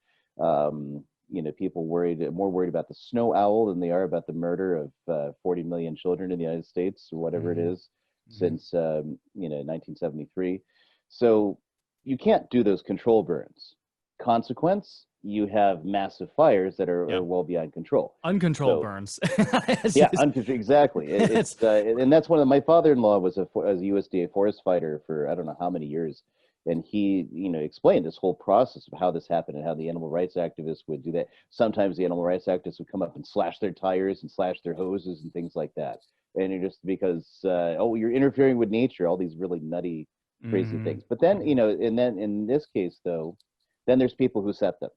Speaker 4: people more worried about the snow owl than they are about the murder of 40 million children in the United States, or whatever it is, since 1973. So you can't do those control burns. Consequence, you have massive fires that are well beyond control.
Speaker 1: Uncontrolled burns.
Speaker 4: Exactly. And that's my father-in-law was a USDA forest fighter for I don't know how many years. And he, explained this whole process of how this happened and how the animal rights activists would do that. Sometimes the animal rights activists would come up and slash their tires and slash their hoses and things like that. And you're just because, you're interfering with nature, all these really nutty, crazy things. But then, and then in this case, though, then there's people who set them.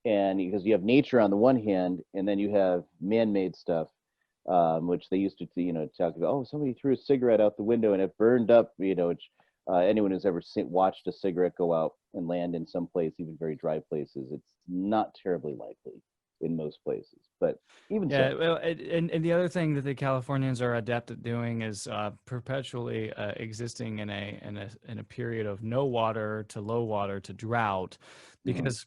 Speaker 4: And because you have nature on the one hand, and then you have man-made stuff, which they used to, talk about, somebody threw a cigarette out the window and it burned up, which anyone who's ever watched a cigarette go out and land in some place, even very dry places, it's not terribly likely in most places. But even so.
Speaker 1: Well, and the other thing that the Californians are adept at doing is perpetually existing in a period of no water to low water to drought, because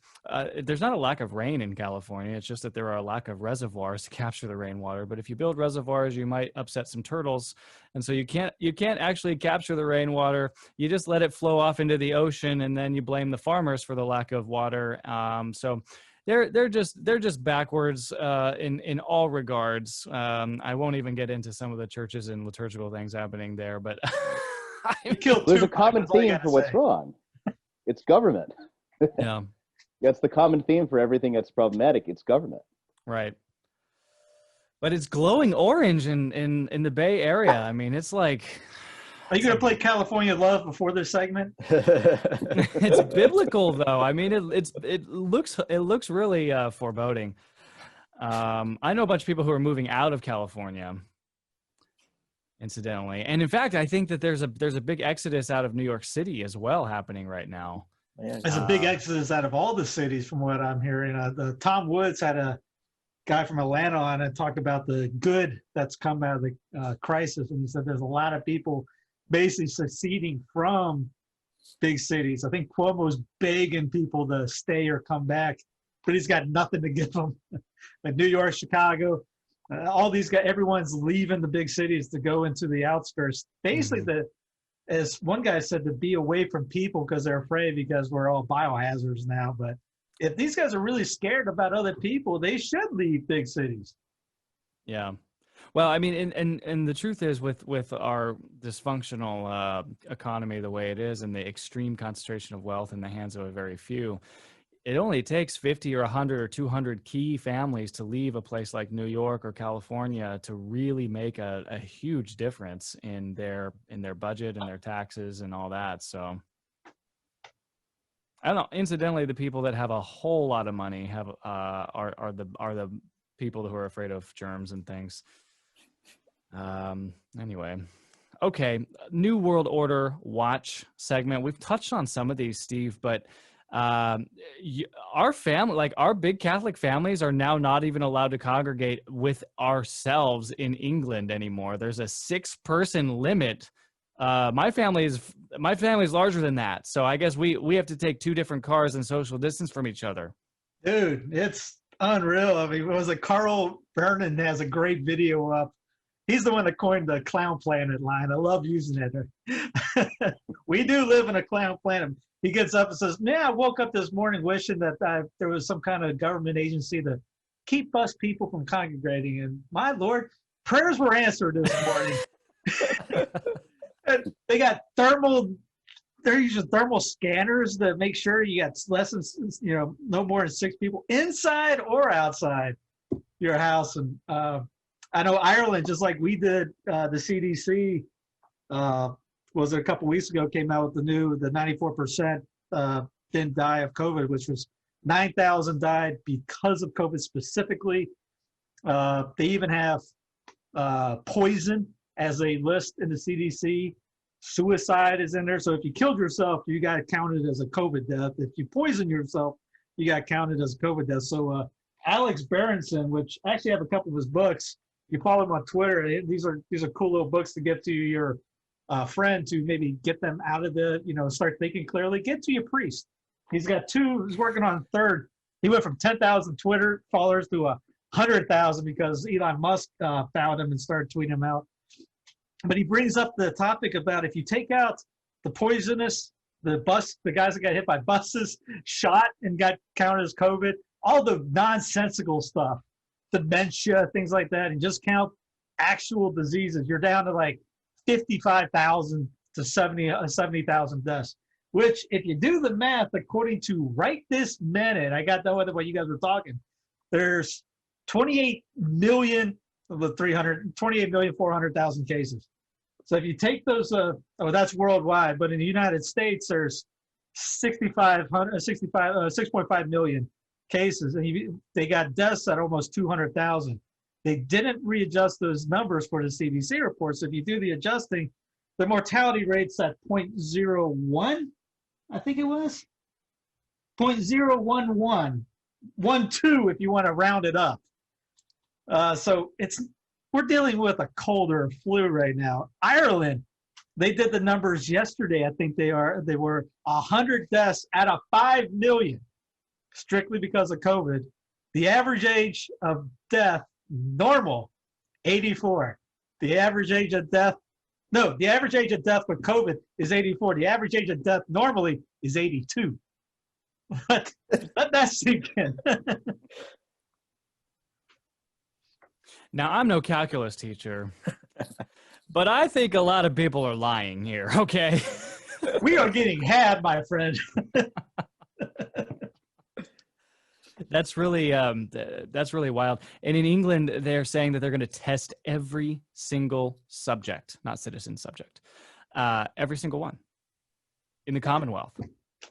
Speaker 1: there's not a lack of rain in California. It's just that there are a lack of reservoirs to capture the rainwater. But if you build reservoirs, you might upset some turtles, and so you can't actually capture the rainwater. You just let it flow off into the ocean, and then you blame the farmers for the lack of water. So they're just backwards in all regards. I won't even get into some of the churches and liturgical things happening there, but
Speaker 4: there's a common theme for what's wrong. It's government.
Speaker 1: Yeah.
Speaker 4: That's the common theme for everything that's problematic. It's government.
Speaker 1: Right. But it's glowing orange in the Bay Area. I mean, it's like.
Speaker 2: Are you going to play California Love before this segment?
Speaker 1: It's biblical, though. I mean, it looks really foreboding. I know a bunch of people who are moving out of California, incidentally, and in fact, I think that there's a big exodus out of New York City as well happening right now.
Speaker 2: There's a big exodus out of all the cities, from what I'm hearing. Tom Woods had a guy from Atlanta on and talked about the good that's come out of the crisis, and he said there's a lot of people basically seceding from big cities. I think Cuomo's begging people to stay or come back, but he's got nothing to give them. Like New York, Chicago, all these guys, everyone's leaving the big cities to go into the outskirts. Basically, as one guy said, to be away from people because they're afraid because we're all biohazards now. But if these guys are really scared about other people, they should leave big cities.
Speaker 1: Yeah. Well, I mean, and the truth is, with our dysfunctional economy the way it is, and the extreme concentration of wealth in the hands of a very few, it only takes 50 or 100 or 200 key families to leave a place like New York or California to really make a huge difference in their budget and their taxes and all that. So I don't know. Incidentally, the people that have a whole lot of money are the people who are afraid of germs and things. Anyway, okay, New World Order watch segment. We've touched on some of these, Steve, but our family, like our big Catholic families, are now not even allowed to congregate with ourselves in England anymore. There's a 6-person limit. My family is larger than that, so I guess we have to take 2 different cars and social distance from each other.
Speaker 2: Dude, it's unreal. I mean, it was Carl Vernon has a great video up. He's the one that coined the clown planet line. I love using it. We do live in a clown planet. He gets up and says, "Yeah, I woke up this morning wishing that there was some kind of government agency to keep us people from congregating. And my Lord, prayers were answered this morning." And they got they're using thermal scanners to make sure you got less than, no more than 6 people inside or outside your house. And I know Ireland, just like we did, the CDC was a couple weeks ago, came out with the 94% didn't die of COVID, which was 9,000 died because of COVID specifically. They even have poison as a list in the CDC. Suicide is in there. So if you killed yourself, you got counted as a COVID death. If you poison yourself, you got counted as a COVID death. So Alex Berenson, which I actually have a couple of his books. You follow him on Twitter. These are cool little books to get to your friend to maybe get them out of start thinking clearly. Get to your priest. He's got 2. He's working on a 3rd. He went from 10,000 Twitter followers to 100,000 because Elon Musk found him and started tweeting him out. But he brings up the topic about if you take out the poisonous, the guys that got hit by buses, shot and got counted as COVID, all the nonsensical stuff, dementia, things like that, and just count actual diseases, you're down to like 55,000 to 70,000 deaths. Which, if you do the math, according to right this minute, I got no other way you guys were talking, there's 28,400,000 cases. So if you take those, that's worldwide, but in the United States, there's 6.5 million cases, and they got deaths at almost 200,000. They didn't readjust those numbers for the CDC report. So if you do the adjusting, the mortality rate's at 0.01, I think it was 0.011, 12 if you want to round it up. So we're dealing with a cold or a flu right now. Ireland, they did the numbers yesterday. I think they were 100 deaths out of 5 million, strictly because of COVID. The average age of death, normal, 84. The average age of death with COVID is 84. The average age of death normally is 82. Let that sink in.
Speaker 1: Now, I'm no calculus teacher, but I think a lot of people are lying here, okay?
Speaker 2: We are getting had, my friend.
Speaker 1: That's really wild. And in England, they're saying that they're going to test every single subject, not citizen subject, every single one in the Commonwealth.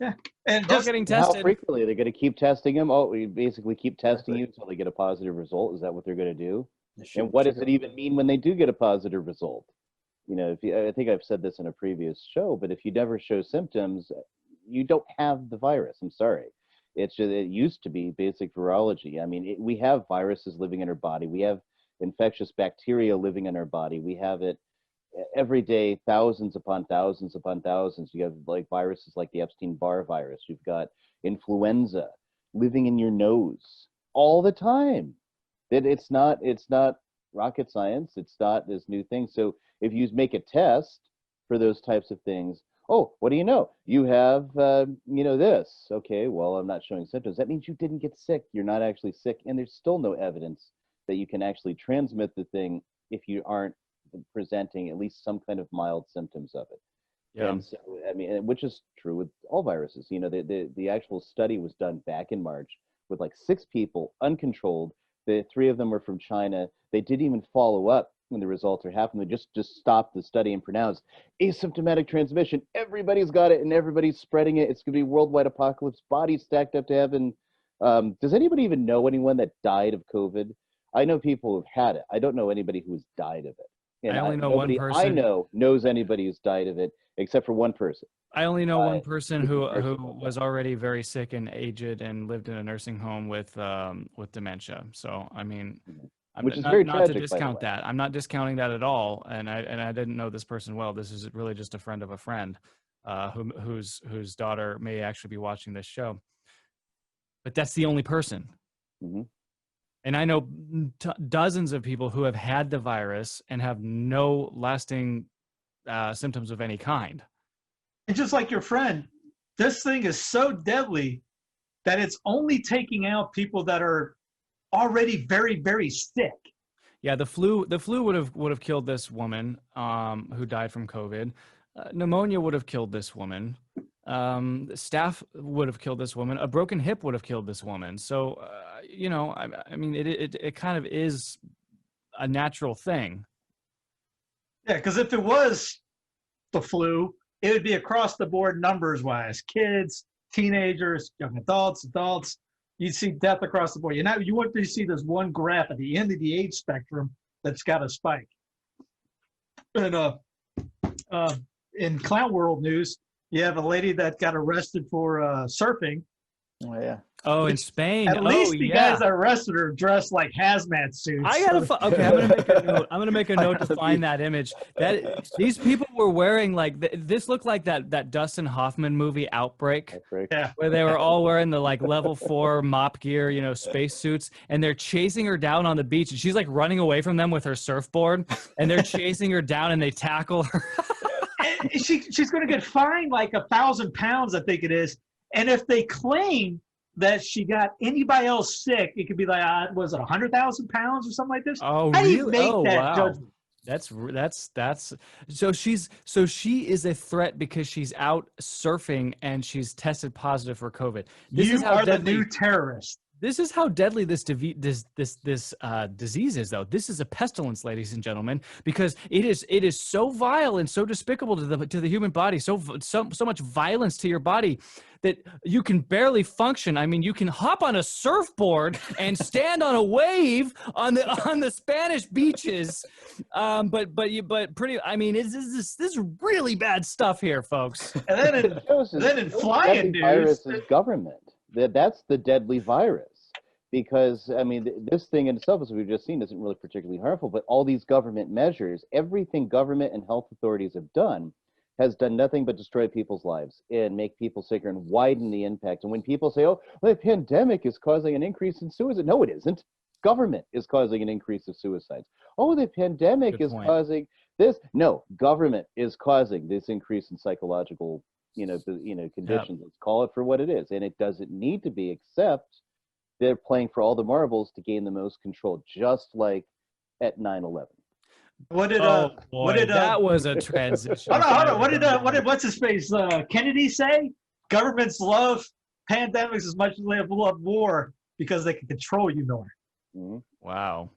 Speaker 2: Yeah, and
Speaker 1: just getting tested.
Speaker 4: How frequently? They're going to keep testing them? Oh, we basically keep testing you until they get a positive result. Is that what they're going to do? And what does it even mean when they do get a positive result? I think I've said this in a previous show, but if you never show symptoms, you don't have the virus. I'm sorry. It used to be basic virology. I mean, we have viruses living in our body. We have infectious bacteria living in our body. We have it every day, thousands upon thousands upon thousands. You have like viruses like the Epstein-Barr virus. You've got influenza living in your nose all the time. It's not rocket science. It's not this new thing. So if you make a test for those types of things, oh, what do you know? You have, this. Okay, well, I'm not showing symptoms. That means you didn't get sick. You're not actually sick. And there's still no evidence that you can actually transmit the thing if you aren't presenting at least some kind of mild symptoms of it. Yeah. And so, I mean, which is true with all viruses. The actual study was done back in March with like 6 people, uncontrolled. The 3 of them were from China. They didn't even follow up when the results are happening. They just stopped the study and pronounced asymptomatic transmission. Everybody's got it and everybody's spreading it. It's going to be worldwide apocalypse, bodies stacked up to heaven. Does anybody even know anyone that died of COVID? I know people who've had it. I don't know anybody who's died of it. And
Speaker 1: I only know one
Speaker 4: nobody I
Speaker 1: person.
Speaker 4: know knows anybody who's died of it except for one person.
Speaker 1: I only know one person who
Speaker 4: Merciful.
Speaker 1: was already very sick and aged and lived in a nursing home with dementia. So I mean, I'm
Speaker 4: Which is
Speaker 1: not,
Speaker 4: very
Speaker 1: not to
Speaker 4: tragic, by the
Speaker 1: discount
Speaker 4: way.
Speaker 1: that. I'm not discounting that at all. And I didn't know this person well. This is really just a friend of a friend, whose daughter may actually be watching this show. But that's the only person.
Speaker 4: Mhm.
Speaker 1: And I know dozens of people who have had the virus and have no lasting symptoms of any kind.
Speaker 2: And just like your friend, this thing is so deadly that it's only taking out people that are already very, very sick.
Speaker 1: Yeah, the flu would have killed this woman who died from COVID. Pneumonia would have killed this woman. Staph would have killed this woman. A broken hip would have killed this woman. So, I mean, it kind of is a natural thing.
Speaker 2: Yeah, because if it was the flu, it would be across the board numbers wise. Kids, teenagers, young adults. You'd see death across the board. You want to see this one graph at the end of the age spectrum that's got a spike. And in clown world news, you have a lady that got arrested for surfing.
Speaker 3: Oh yeah.
Speaker 1: Oh, in Spain.
Speaker 2: At least the
Speaker 1: yeah.
Speaker 2: guys that arrested her dressed like hazmat suits.
Speaker 1: I gotta. Okay, I'm gonna make a note. I'm gonna make a note to find that image. That these people were wearing like this looked like that Dustin Hoffman movie Outbreak,
Speaker 2: Yeah.
Speaker 1: where they were all wearing the like level 4 mop gear, space suits, and they're chasing her down on the beach, and she's like running away from them with her surfboard, and they're chasing her down, and they tackle her.
Speaker 2: She's going to get fined like 1,000 pounds, I think it is. And if they claim that she got anybody else sick, it could be like, was it 100,000 pounds or something like this?
Speaker 1: Oh,
Speaker 2: How do
Speaker 1: really?
Speaker 2: you make that judgment?
Speaker 1: That's so she is a threat because she's out surfing and she's tested positive for COVID.
Speaker 2: You are the new terrorist.
Speaker 1: This is how deadly this disease is, though. This is a pestilence, ladies and gentlemen, because it is so vile and so despicable to the human body, so much violence to your body that you can barely function. I mean, you can hop on a surfboard and stand on a wave on the Spanish beaches, but pretty. I mean, this is really bad stuff here, folks.
Speaker 2: And then in flying news,
Speaker 4: virus is government. That's the deadly virus. Because, I mean, this thing in itself, as we've just seen, isn't really particularly harmful, but all these government measures, everything government and health authorities have done has done nothing but destroy people's lives and make people sicker and widen the impact. And when people say, oh, the pandemic is causing an increase in suicide, no, it isn't. Government is causing an increase of suicides. Oh, the pandemic is causing this. No, government is causing this increase in psychological, conditions. Yep. Let's call it for what it is. And it doesn't need to be, except they're playing for all the marbles to gain the most control, just like at 9/11.
Speaker 1: That was a transition.
Speaker 2: Hold on. What did what's his face Kennedy say? Governments love pandemics as much as they love war because they can control you more.
Speaker 4: Mm-hmm.
Speaker 1: Wow.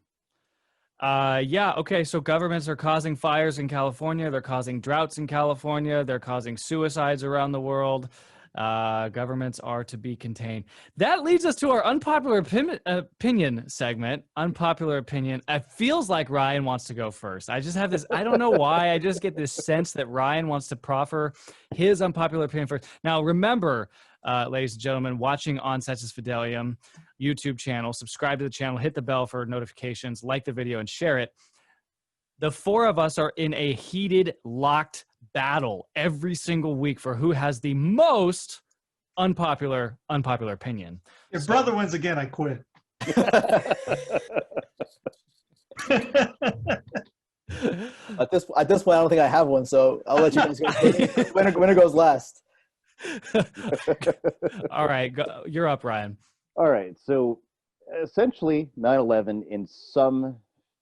Speaker 1: Yeah. Okay. So governments are causing fires in California. They're causing droughts in California. They're causing suicides around the world. Governments are to be contained. That leads us to our unpopular opinion segment. Unpopular opinion. It feels like Ryan wants to go first. I just have this, I don't know why. I just get this sense that Ryan wants to proffer his unpopular opinion first. Now, remember, ladies and gentlemen, watching on Sensus Fidelium YouTube channel, subscribe to the channel, hit the bell for notifications, like the video, and share it. The four of us are in a heated, locked battle every single week for who has the most unpopular opinion.
Speaker 2: Your brother wins again, I quit.
Speaker 3: At this point, I don't think I have one, so I'll let you guys go. Winner goes last.
Speaker 1: All right, you're up, Ryan.
Speaker 4: All right, so essentially 9/11 in some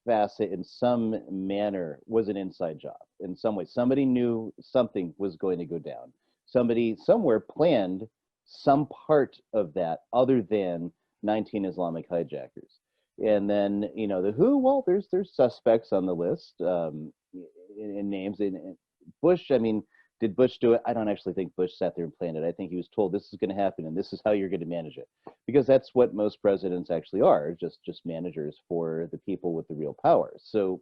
Speaker 4: facet, in some manner, was an inside job. In some way, somebody knew something was going to go down. Somebody somewhere planned some part of that other than 19 Islamic hijackers. And then, the who, well, there's suspects on the list in names. And Bush, I mean, did Bush do it? I don't actually think Bush sat there and planned it. I think he was told this is going to happen and this is how you're going to manage it. Because that's what most presidents actually are, just managers for the people with the real power. So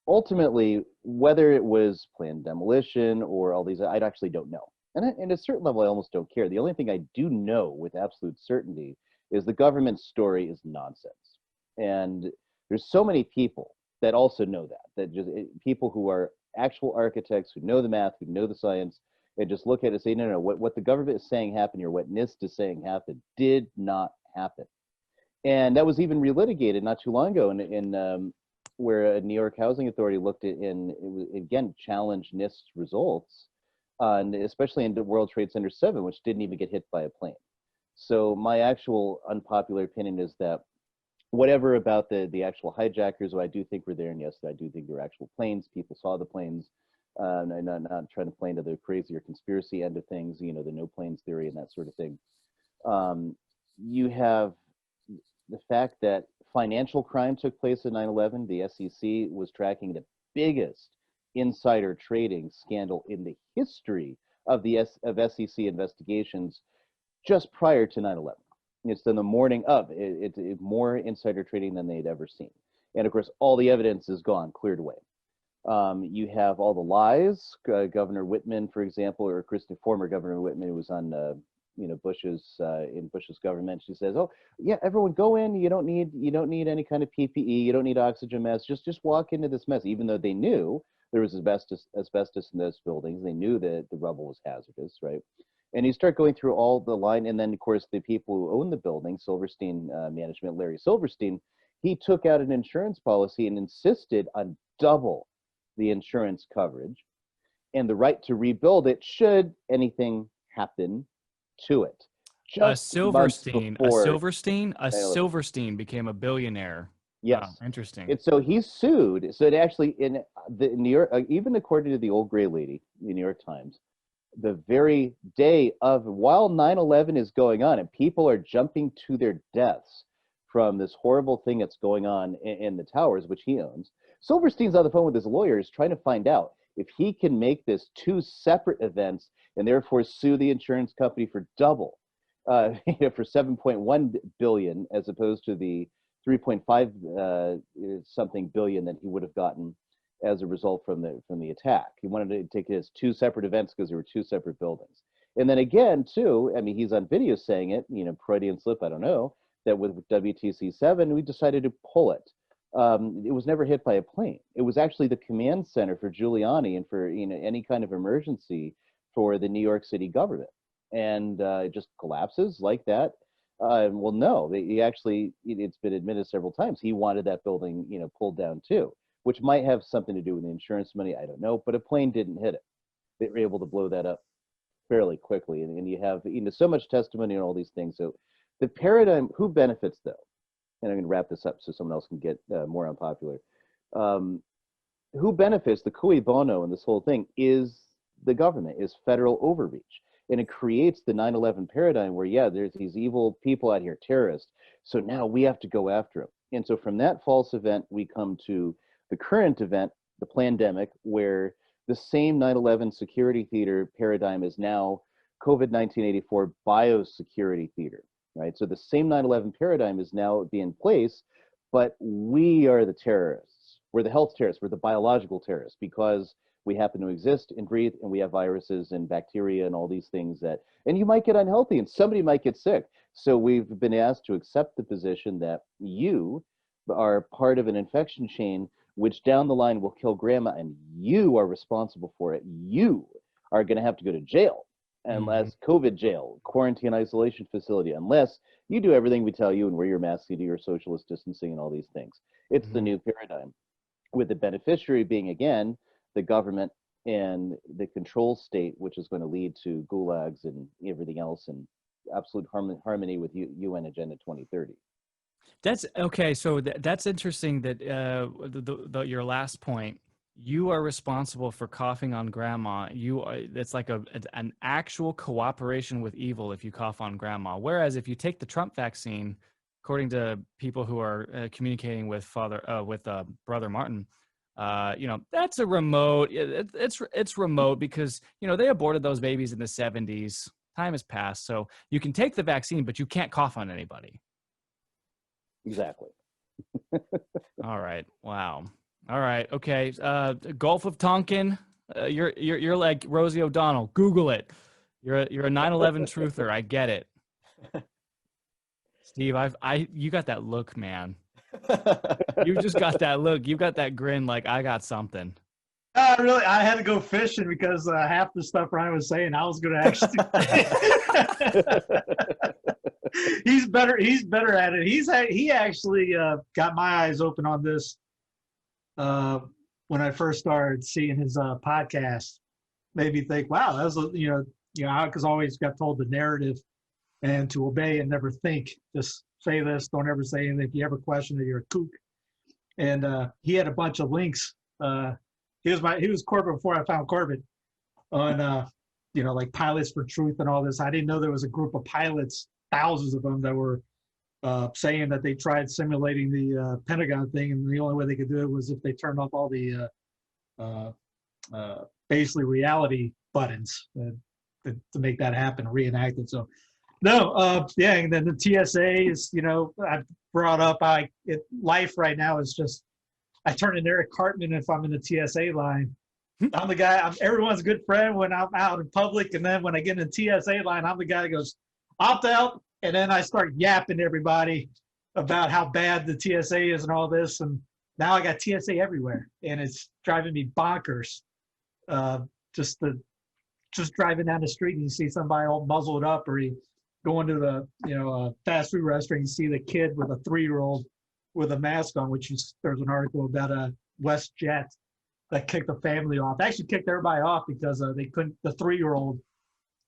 Speaker 4: ultimately, whether it was planned demolition or all these, I actually don't know. And at a certain level, I almost don't care. The only thing I do know with absolute certainty is the government's story is nonsense. And there's so many people that also know that just people who are actual architects, who know the math, who know the science, and just look at it and say, no, what the government is saying happened here, what NIST is saying happened, did not happen. And that was even relitigated not too long ago in where a New York Housing Authority looked at again, challenged NIST's results, and especially in the World Trade Center 7, which didn't even get hit by a plane. So my actual unpopular opinion is that whatever about the actual hijackers, who I do think were there, and yes, I do think there were actual planes, people saw the planes, and I'm not trying to play into the crazier conspiracy end of things, the no planes theory and that sort of thing. You have the fact that financial crime took place at 9/11. The SEC was tracking the biggest insider trading scandal in the history of SEC investigations just prior to 9/11. It's in the morning of. It's more insider trading than they'd ever seen. And of course, all the evidence is gone, cleared away. You have all the lies. Governor Whitman, for example, or former Governor Whitman, who was on Bush's in Bush's government. She says, "Oh yeah, everyone go in. You don't need any kind of PPE. You don't need oxygen masks. Just walk into this mess." Even though they knew there was asbestos in those buildings, they knew that the rubble was hazardous, right? And you start going through all the line, and then of course the people who own the building, Silverstein Management, Larry Silverstein, he took out an insurance policy and insisted on double the insurance coverage and the right to rebuild it should anything happen to it.
Speaker 1: Silverstein became a billionaire.
Speaker 4: Yes.
Speaker 1: Oh, interesting.
Speaker 4: And so he sued. So it actually, in the New York, even according to the old gray lady, the New York Times, the very day of, while 9/11 is going on and people are jumping to their deaths from this horrible thing that's going on in the towers, which he owns, Silverstein's on the phone with his lawyers trying to find out if he can make this two separate events and therefore sue the insurance company for double, for 7.1 billion as opposed to the 3.5 something billion that he would have gotten as a result from the attack. He wanted to take it as two separate events because there were two separate buildings. And then again, too, I mean, he's on video saying it, Freudian slip, I don't know, that with WTC-7, we decided to pull it. It was never hit by a plane. It was actually the command center for Giuliani and for any kind of emergency for the New York City government. And it just collapses like that. Well, no, he actually, it's been admitted several times, he wanted that building, pulled down too, which might have something to do with the insurance money, I don't know, but a plane didn't hit it. They were able to blow that up fairly quickly. And you have so much testimony and all these things. So the paradigm, who benefits though? And I'm going to wrap this up so someone else can get more unpopular. Who benefits, the cui bono in this whole thing is the government, is federal overreach. And it creates the 9/11 paradigm where, yeah, there's these evil people out here, terrorists. So now we have to go after them. And so from that false event, we come to the current event, the pandemic, where the same 9/11 security theater paradigm is now COVID-1984 biosecurity theater, right? So the same 9/11 paradigm is now being placed, but we are the terrorists. We're the health terrorists. We're the biological terrorists because we happen to exist and breathe, and we have viruses and bacteria and all these things and you might get unhealthy and somebody might get sick. So we've been asked to accept the position that you are part of an infection chain, which down the line will kill grandma, and you are responsible for it. You are going to have to go to jail, unless COVID jail, quarantine isolation facility, unless you do everything we tell you and wear your mask, you do your socialist distancing and all these things. It's the new paradigm, with the beneficiary being, again, the government and the control state, which is going to lead to gulags and everything else in absolute harmony with UN Agenda 2030.
Speaker 1: That's okay. So that's interesting that your last point, you are responsible for coughing on grandma. It's like an actual cooperation with evil if you cough on grandma. Whereas if you take the Trump vaccine, according to people who are communicating with Brother Martin, that's a remote. It's remote because they aborted those babies in the 70s. Time has passed, so you can take the vaccine, but you can't cough on anybody.
Speaker 4: Exactly.
Speaker 1: All right. Wow. All right. Okay. Gulf of Tonkin. You're like Rosie O'Donnell. Google it. You're a 9/11 truther. I get it. Steve, you got that look, man. You just got that look. You got that grin. Like I got something.
Speaker 2: I had to go fishing because half the stuff Ryan was saying, I was going to actually. He's better at it. He actually got my eyes open on this when I first started seeing his podcast. Made me think, wow, that was because I always got told the narrative and to obey and never think. Just say this, don't ever say anything. If you ever question it, you're a kook. And he had a bunch of links. He was Corbett before I found Corbett on like Pilots for Truth and all this. I didn't know there was a group of pilots, thousands of them, that were saying that they tried simulating the Pentagon thing, and the only way they could do it was if they turned off all the basically reality buttons to make that happen, reenact it. So no, and then the TSA is, I brought up, life right now is just, I turn into Eric Cartman if I'm in the TSA line. I'm the guy, I'm everyone's good friend when I'm out in public, and then when I get in the TSA line, I'm the guy that goes, opt out, and then I start yapping to everybody about how bad the TSA is and all this, and now I got TSA everywhere, and it's driving me bonkers. Just driving down the street and you see somebody all muzzled up, or you go into the fast food restaurant, you see the kid with a 3-year-old with a mask on, there's an article about a WestJet that kicked the family off. Actually kicked everybody off because the 3-year-old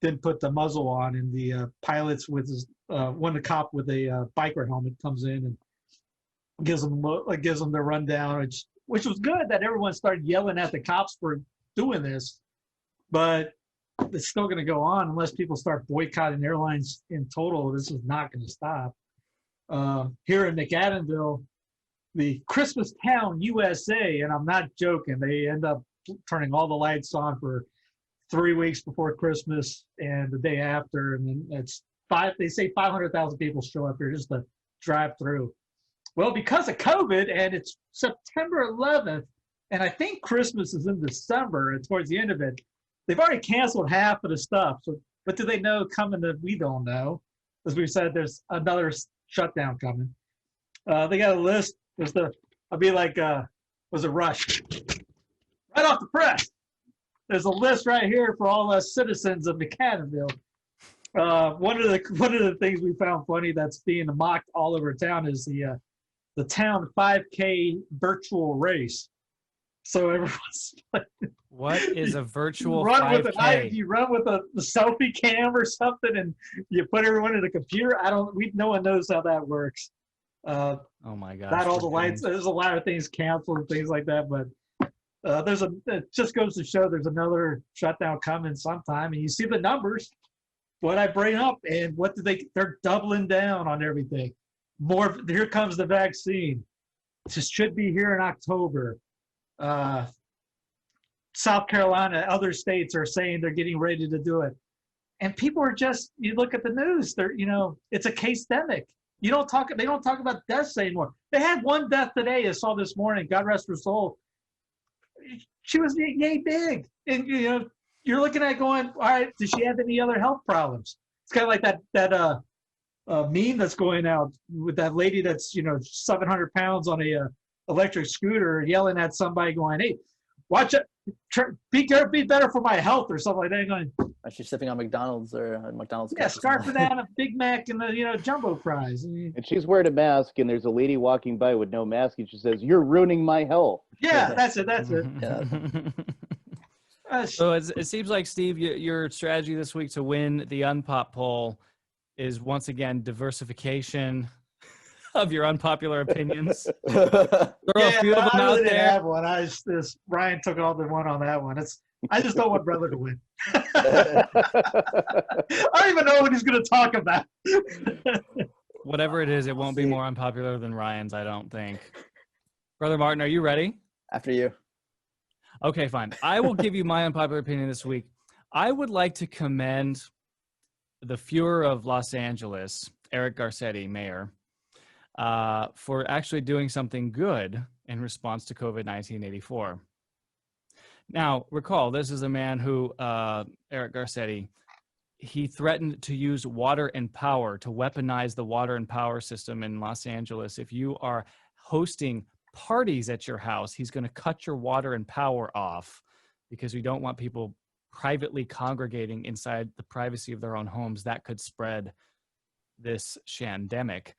Speaker 2: didn't put the muzzle on, and the pilots with the cop with a biker helmet comes in and gives them the rundown, which was good that everyone started yelling at the cops for doing this, but it's still going to go on unless people start boycotting airlines in total. This is not going to stop. Here in McAdenville, the Christmas Town USA, and I'm not joking, they end up turning all the lights on for 3 weeks before Christmas and the day after, and then they say 500,000 people show up here just to drive through. Well, because of COVID, and it's September 11th, and I think Christmas is in December, and towards the end of it, they've already canceled half of the stuff. So what do they know coming that we don't know? As we said, there's another shutdown coming. They got a list. I'll be like, was it Rush? Right off the press. There's a list right here for all us citizens of McAdenville. One of the things we found funny that's being mocked all over town is the town 5K virtual race. So everyone's like,
Speaker 1: what is a virtual
Speaker 2: run
Speaker 1: 5K?
Speaker 2: With you run with a selfie cam or something, and you put everyone in a computer. No one knows how that works.
Speaker 1: Oh my gosh!
Speaker 2: Not all the lights. There's a lot of things canceled and things like that, but it just goes to show there's another shutdown coming sometime, and you see the numbers. What I bring up, and they're doubling down on everything. Here comes the vaccine. It should be here in October. South Carolina, other states are saying they're getting ready to do it. And people are you look at the news, it's a case-demic. They don't talk about deaths anymore. They had one death today, I saw this morning, God rest her soul. She was yay big. And, you're looking at going, all right, does she have any other health problems? It's kind of like that meme that's going out with that lady that's, 700 pounds on a electric scooter yelling at somebody going, hey, watch it. Be better for my health or something like that. Going,
Speaker 3: she's sipping on McDonald's or McDonald's.
Speaker 2: Yeah, scarfing down a Big Mac and the jumbo fries.
Speaker 4: And she's wearing a mask, and there's a lady walking by with no mask, and she says, "You're ruining my health."
Speaker 2: Yeah, that's it.
Speaker 3: Yeah.
Speaker 1: So it seems like, Steve, your strategy this week to win the Unpop poll is once again diversification of your unpopular opinions. Throw a few of them out there.
Speaker 2: Have one. Ryan took all the one on that one. I just don't want brother to win. I don't even know what he's going to talk about.
Speaker 1: Whatever it is, it won't be more unpopular than Ryan's, I don't think. Brother Martin, are you ready?
Speaker 3: After you.
Speaker 1: Okay, fine. I will give you my unpopular opinion this week. I would like to commend the Fuhrer of Los Angeles, Eric Garcetti, mayor, for actually doing something good in response to COVID-19 84. Now, recall, this is a man who, Eric Garcetti, he threatened to use water and power, to weaponize the water and power system in Los Angeles. If you are hosting parties at your house, he's going to cut your water and power off because we don't want people privately congregating inside the privacy of their own homes. That could spread this shandemic.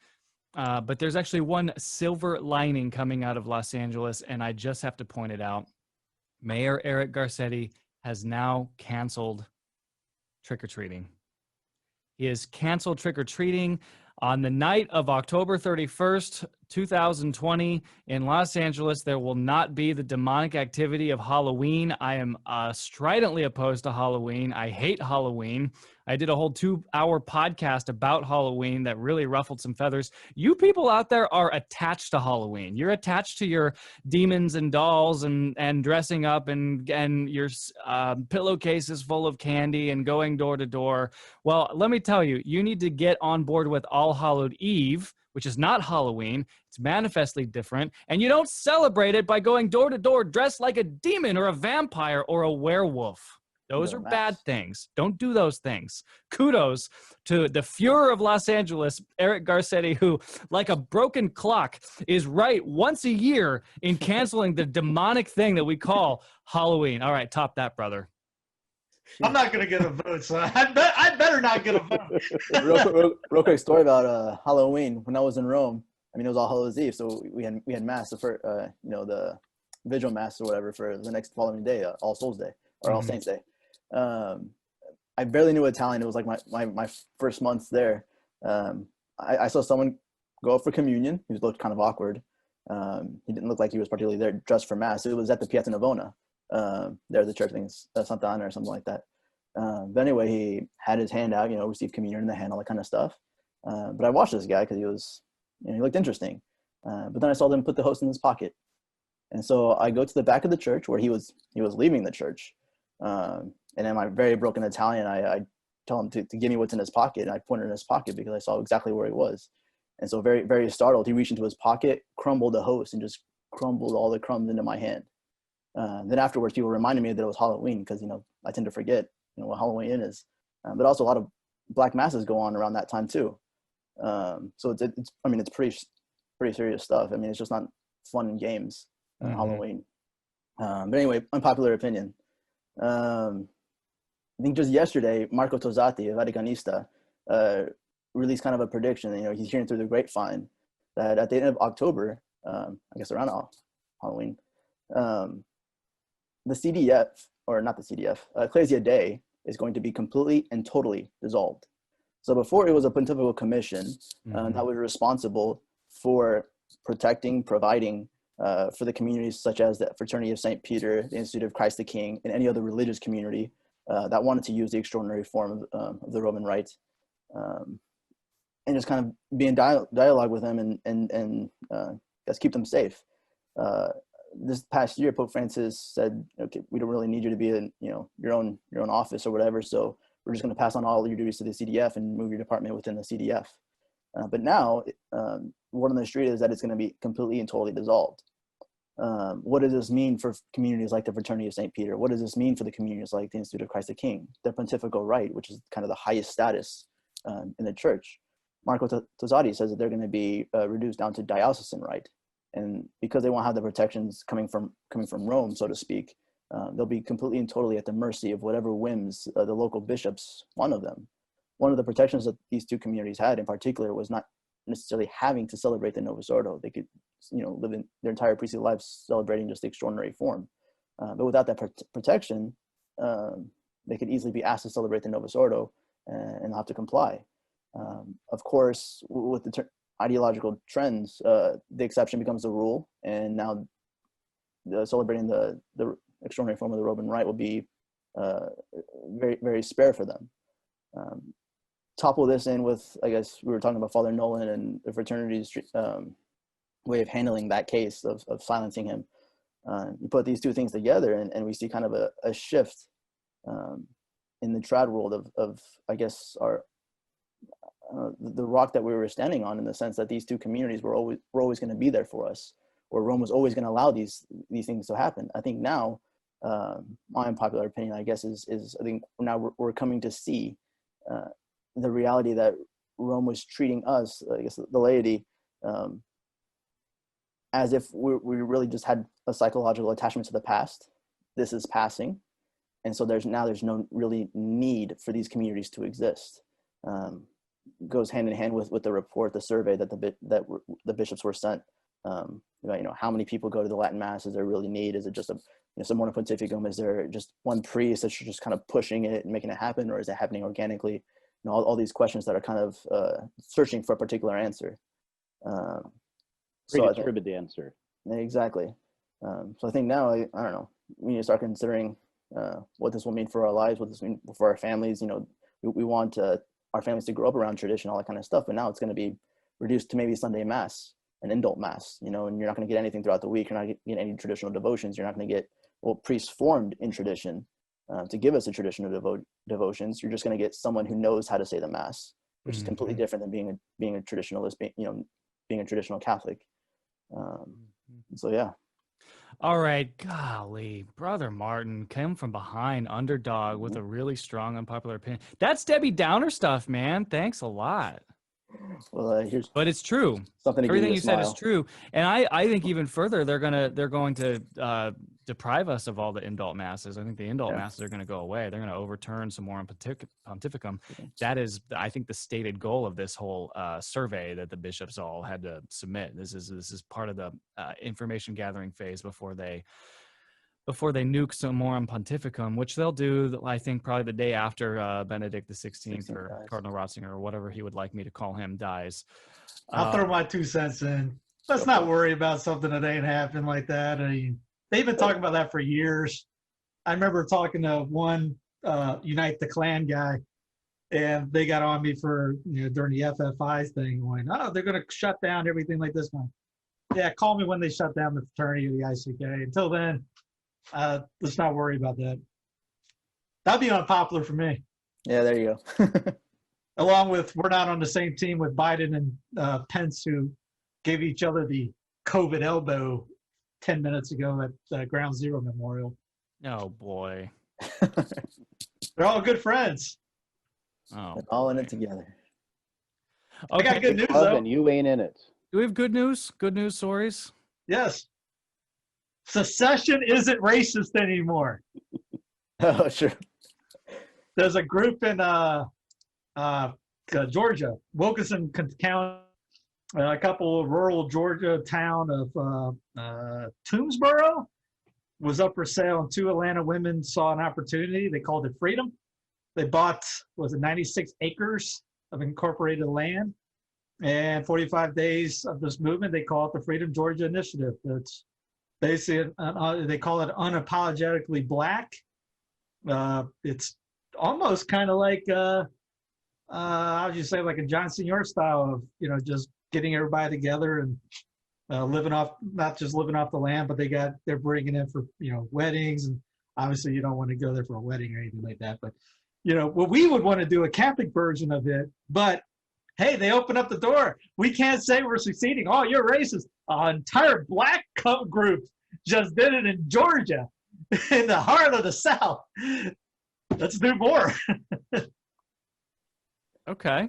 Speaker 1: But there's actually one silver lining coming out of Los Angeles, and I just have to point it out. Mayor Eric Garcetti has now canceled trick-or-treating. He has canceled trick-or-treating on the night of October 31st, 2020 in Los Angeles. There will not be the demonic activity of Halloween. I am stridently opposed to Halloween. I hate Halloween. I did a whole 2-hour podcast about Halloween that really ruffled some feathers. You people out there are attached to Halloween. You're attached to your demons and dolls and dressing up and your pillowcases full of candy and going door to door. Well, let me tell you, you need to get on board with All Hallowed Eve, which is not Halloween. It's manifestly different. And you don't celebrate it by going door to door dressed like a demon or a vampire or a werewolf. Those are bad things. Don't do those things. Kudos to the Fuhrer of Los Angeles, Eric Garcetti, who, like a broken clock, is right once a year in canceling the demonic thing that we call Halloween. All right, top that, brother.
Speaker 2: I'm not going to get a vote, so I better not get a vote.
Speaker 3: real quick story about Halloween. When I was in Rome, I mean, it was All Hallows Eve, so we had mass for the vigil mass or whatever for the next following day, All Souls Day or All Saints Day. I barely knew Italian. It was like my first month there. I saw someone go up for communion. He looked kind of awkward. He didn't look like he was particularly there dressed for mass. It was at the Piazza Navona. There's the church things, Santa Ana or something like that. But anyway, he had his hand out, received communion in the hand, all that kind of stuff. But I watched this guy because he was, he looked interesting. But then I saw them put the host in his pocket. And so I go to the back of the church where he was leaving the church. And in my very broken Italian, I tell him to give me what's in his pocket. And I pointed in his pocket because I saw exactly where he was. And so very, very startled, he reached into his pocket, crumbled the host, and just crumbled all the crumbs into my hand. Then afterwards, people reminded me that it was Halloween because, I tend to forget, what Halloween is. But also a lot of black masses go on around that time too. So it's pretty serious stuff. I mean, it's just not fun and games, Halloween. But anyway, unpopular opinion. I think just yesterday, Marco Tozzati, a Vaticanista, released kind of a prediction. He's hearing through the grapevine that at the end of October, I guess around Halloween, the CDF, or not the CDF, Ecclesia Dei is going to be completely and totally dissolved. So before, it was a pontifical commission that was responsible for protecting, providing for the communities such as the Fraternity of St. Peter, the Institute of Christ the King, and any other religious community that wanted to use the extraordinary form of the Roman Rite, and just kind of be in dialogue with them and just keep them safe. This past year, Pope Francis said, "Okay, we don't really need you to be in your own office or whatever. So we're just going to pass on all your duties to the CDF and move your department within the CDF." But now, word on the street is that it's going to be completely and totally dissolved. What does this mean for communities like the Fraternity of St. Peter? What does this mean for the communities like the Institute of Christ the King, their pontifical right, which is kind of the highest status in the church? Marco Tozzati says that they're going to be reduced down to diocesan right. And because they won't have the protections coming from Rome, so to speak, they'll be completely and totally at the mercy of whatever whims the local bishops want of them. One of the protections that these two communities had in particular was not necessarily having to celebrate the Novus Ordo. They could, live in their entire priestly lives celebrating just the extraordinary form. But without that protection, they could easily be asked to celebrate the Novus Ordo and have to comply. Of course, with the ideological trends, the exception becomes the rule, and now celebrating the extraordinary form of the Roman Rite will be very, very spare for them. Topple this in with, I guess we were talking about Father Nolan and the fraternity's way of handling that case of silencing him. You put these two things together and we see kind of a shift in the trad world of I guess, the rock that we were standing on, in the sense that these two communities were always going to be there for us. or Rome was always going to allow these things to happen. I think now, my unpopular opinion, I guess, is I think now we're coming to see the reality that Rome was treating us, I guess, the laity, as if we really just had a psychological attachment to the past. This is passing, and so there's no really need for these communities to exist. Goes hand in hand with the report, the survey that the bishops were sent. How many people go to the Latin Mass? Is there really need? Is it just some moral pontificum? Is there just one priest that's just kind of pushing it and making it happen, or is it happening organically? All these questions that are kind of searching for a particular answer.
Speaker 4: Predetermined answer.
Speaker 3: Exactly. So I think now, I don't know, we need to start considering what this will mean for our lives, what this will mean for our families. We want our families to grow up around tradition, all that kind of stuff, but now it's going to be reduced to maybe Sunday Mass, an indult Mass, and you're not going to get anything throughout the week. You're not going to get any traditional devotions. You're not going to get priests formed in tradition to give us a tradition of devotions. You're just going to get someone who knows how to say the Mass, which is completely different than being a traditionalist, being a traditional Catholic. So yeah.
Speaker 1: All right, golly, Brother Martin came from behind, underdog, with a really strong unpopular opinion. That's Debbie Downer stuff, man. Thanks a lot.
Speaker 3: Well,
Speaker 1: but it's true. Everything you said is true, and I think even further, they're going to deprive us of all the indult masses. I think the indult masses are going to go away. They're going to overturn some more pontificum. That is, I think, the stated goal of this whole survey that the bishops all had to submit. This is part of the information gathering phase before they nuke some more on pontificum, which they'll do, I think, probably the day after Benedict XVI or Cardinal Ratzinger or whatever he would like me to call him dies.
Speaker 2: I'll throw my 2 cents in. Let's not worry about something that ain't happened like that. I mean, they've been talking about that for years. I remember talking to one Unite the Klan guy, and they got on me for, during the FFI thing, going, oh, they're going to shut down everything like this one. Yeah, call me when they shut down the fraternity or the ICK. Until then, let's not worry about that. That'd be unpopular for me.
Speaker 3: Yeah, there you go.
Speaker 2: Along with, we're not on the same team with Biden and Pence, who gave each other the COVID elbow 10 minutes ago at Ground Zero Memorial.
Speaker 1: Oh boy.
Speaker 2: They're all good friends.
Speaker 1: Oh,
Speaker 3: they're all in it together.
Speaker 1: Okay.
Speaker 2: I got good news, though.
Speaker 4: And you ain't in it.
Speaker 1: Do we have good news? Good news stories?
Speaker 2: Yes. Secession isn't racist anymore.
Speaker 3: Oh, sure.
Speaker 2: There's a group in Georgia, Wilkinson County, a couple of rural Georgia town of Toomsboro was up for sale, and 2 Atlanta women saw an opportunity. They called it Freedom. They bought, 96 acres of incorporated land, and 45 days of this movement, they call it the Freedom Georgia Initiative. It's basically, they call it unapologetically black. It's almost kind of like, how would you say, like a John Senior style of, just getting everybody together and living off, not just living off the land, but they're bringing in for, weddings. And obviously you don't want to go there for a wedding or anything like that. But, well, we would want to do a Catholic version of it, but hey, they open up the door. We can't say we're succeeding. Oh, you're racist. An entire black group just did it in Georgia, in the heart of the South. Let's do more.
Speaker 1: Okay.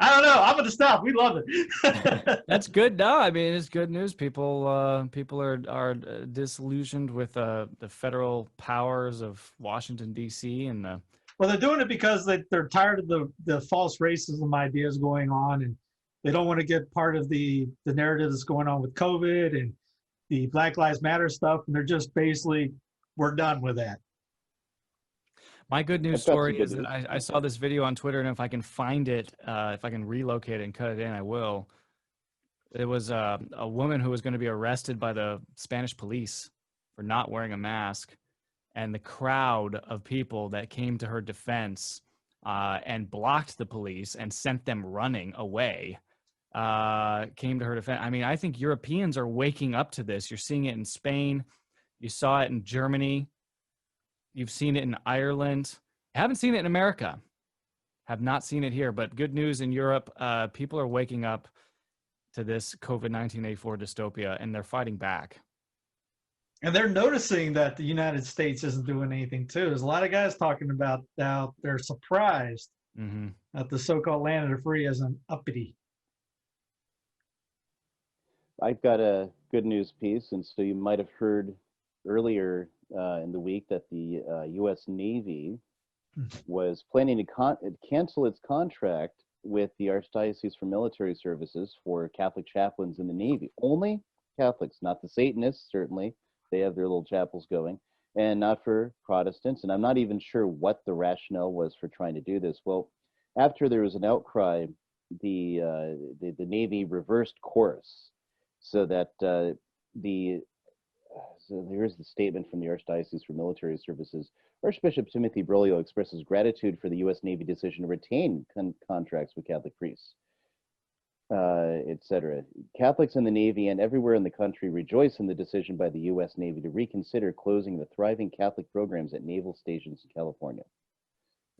Speaker 2: I don't know. I'm going to stop. We love it.
Speaker 1: That's good. No, I mean, it's good news. People are disillusioned with the federal powers of Washington, D.C. and the.
Speaker 2: Well, they're doing it because they're tired of the false racism ideas going on, and they don't want to get part of the narrative that's going on with COVID and the Black Lives Matter stuff, and they're just basically, we're done with that.
Speaker 1: My good news story is that I saw this video on Twitter, and if I can find it, if I can relocate it and cut it in, I will. It was a woman who was going to be arrested by the Spanish police for not wearing a mask. And the crowd of people that came to her defense and blocked the police and sent them running away came to her defense. I mean, I think Europeans are waking up to this. You're seeing it in Spain. You saw it in Germany. You've seen it in Ireland. I haven't seen it in America. Have not seen it here. But good news in Europe. People are waking up. to this COVID-1984 dystopia, and they're fighting back.
Speaker 2: And they're noticing that the United States isn't doing anything too. There's a lot of guys talking about how they're surprised that the so-called land of the free isn't uppity.
Speaker 4: I've got a good news piece, and so you might have heard earlier in the week that the U.S. Navy was planning to cancel its contract with the Archdiocese for Military Services for Catholic chaplains in the Navy. Only Catholics, not the Satanists, certainly. They have their little chapels going, and not for Protestants. And I'm not even sure what the rationale was for trying to do this. Well, after there was an outcry, the Navy reversed course, so that so here's the statement from the Archdiocese for Military Services. Archbishop Timothy Broglio expresses gratitude for the U.S. Navy decision to retain contracts with Catholic priests, etc. Catholics in the Navy and everywhere in the country rejoice in the decision by the U.S. Navy to reconsider closing the thriving Catholic programs at naval stations in California,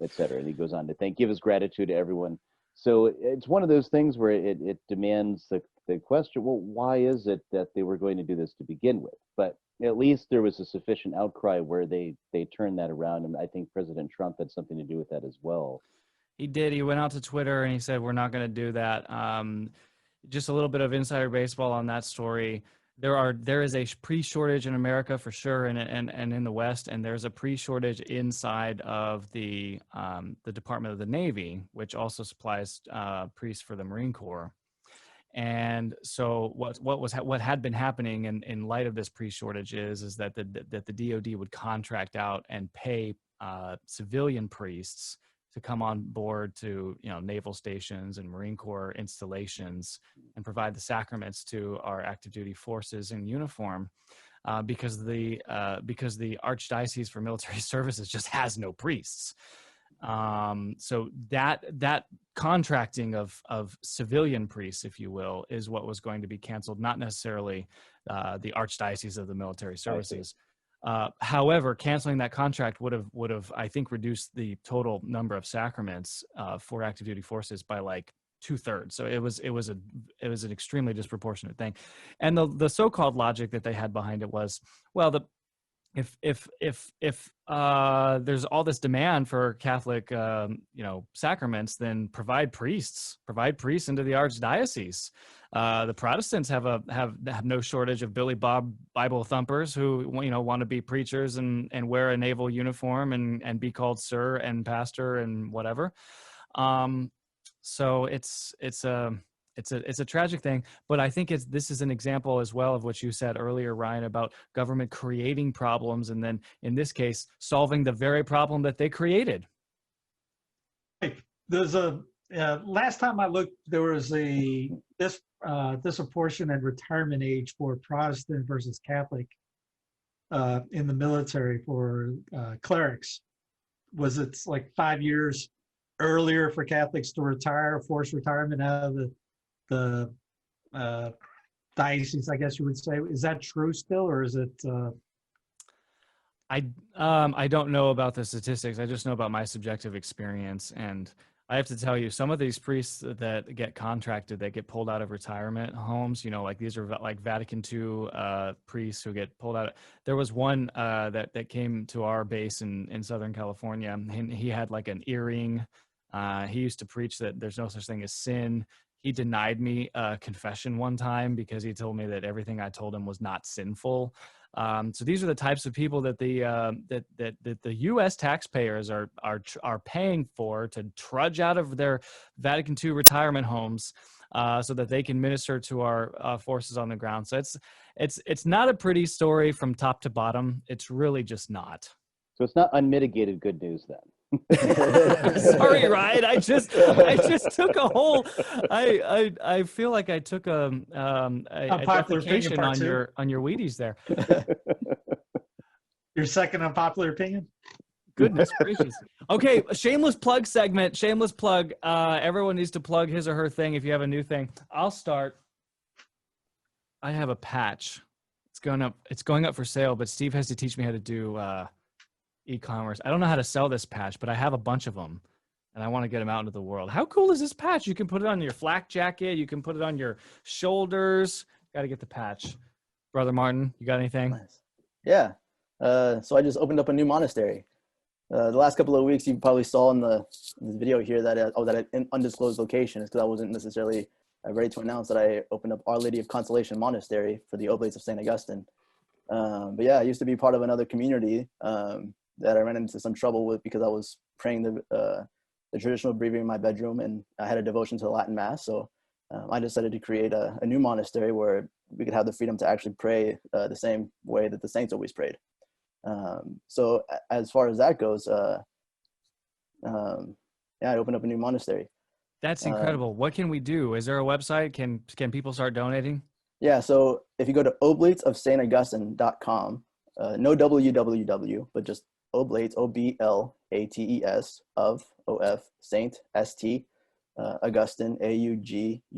Speaker 4: etc. And he goes on to give his gratitude to everyone. So it's one of those things where it demands the question, well, why is it that they were going to do this to begin with? But at least there was a sufficient outcry where they turned that around, and I think President Trump had something to do with that as well.
Speaker 1: He did. He went out to Twitter and he said, we're not going to do that. Just a little bit of insider baseball on that story. There is a pre-shortage in America for sure, and in the West, and there's a pre-shortage inside of the Department of the Navy, which also supplies priests for the Marine Corps. And so what had been happening in light of this pre-shortage is that the DoD would contract out and pay civilian priests to come on board to naval stations and Marine Corps installations and provide the sacraments to our active duty forces in uniform, because the Archdiocese for Military Services just has no priests. So that contracting of civilian priests, if you will, is what was going to be canceled, not necessarily the Archdiocese of the Military Services. However, canceling that contract would have I think reduced the total number of sacraments for active duty forces by like 2/3. So it was an extremely disproportionate thing. And the so-called logic that they had behind it was, well, if there's all this demand for Catholic sacraments, then provide priests into the Archdiocese. The Protestants have no shortage of Billy Bob Bible thumpers who want to be preachers and wear a naval uniform and be called sir and pastor and whatever. So it's a tragic thing, but I think this is an example as well of what you said earlier, Ryan, about government creating problems and then in this case solving the very problem that they created.
Speaker 2: There's last time I looked, there was this disproportionate retirement age for Protestant versus Catholic in the military for clerics. Was it like 5 years earlier for Catholics to retire, forced retirement out of the diocese, I guess you would say? Is that true still, or is it?
Speaker 1: I don't know about the statistics. I just know about my subjective experience, and I have to tell you, some of these priests that get contracted, that get pulled out of retirement homes, like these are like Vatican II priests who get pulled out. There was one that came to our base in Southern California, and he had like an earring. He used to preach that there's no such thing as sin. He denied me confession one time because he told me that everything I told him was not sinful. So these are the types of people that the U.S. taxpayers are paying for to trudge out of their Vatican II retirement homes so that they can minister to our forces on the ground. So it's not a pretty story from top to bottom. It's really just not.
Speaker 4: So it's not unmitigated good news then.
Speaker 1: Sorry, Ryan. I just took a whole. I feel like I took a defecation on your Wheaties there.
Speaker 2: Your second unpopular opinion?
Speaker 1: Goodness gracious. Okay, shameless plug segment. Shameless plug. Everyone needs to plug his or her thing if you have a new thing. I'll start. I have a patch. It's going up for sale, but Steve has to teach me how to do e-commerce. I don't know how to sell this patch, but I have a bunch of them. and I want to get them out into the world. How cool is this patch? You can put it on your flak jacket. You can put it on your shoulders. Got to get the patch. Brother Martin, you got anything?
Speaker 3: Nice. Yeah. So I just opened up a new monastery. The last couple of weeks, you probably saw in this video here that I was at an undisclosed location. It's because I wasn't necessarily ready to announce that I opened up Our Lady of Consolation Monastery for the Oblates of St. Augustine. But yeah, I used to be part of another community that I ran into some trouble with because I was praying the traditional breviary in my bedroom, and I had a devotion to the Latin Mass. So I decided to create a new monastery where we could have the freedom to actually pray the same way that the saints always prayed. So as far as that goes, yeah, I opened up a new monastery.
Speaker 1: That's incredible. What can we do? Is there a website? Can people start donating?
Speaker 3: Yeah, so if you go to oblatesofstaugustine.com, no www, but just oblates, oblates of Saint St Augustine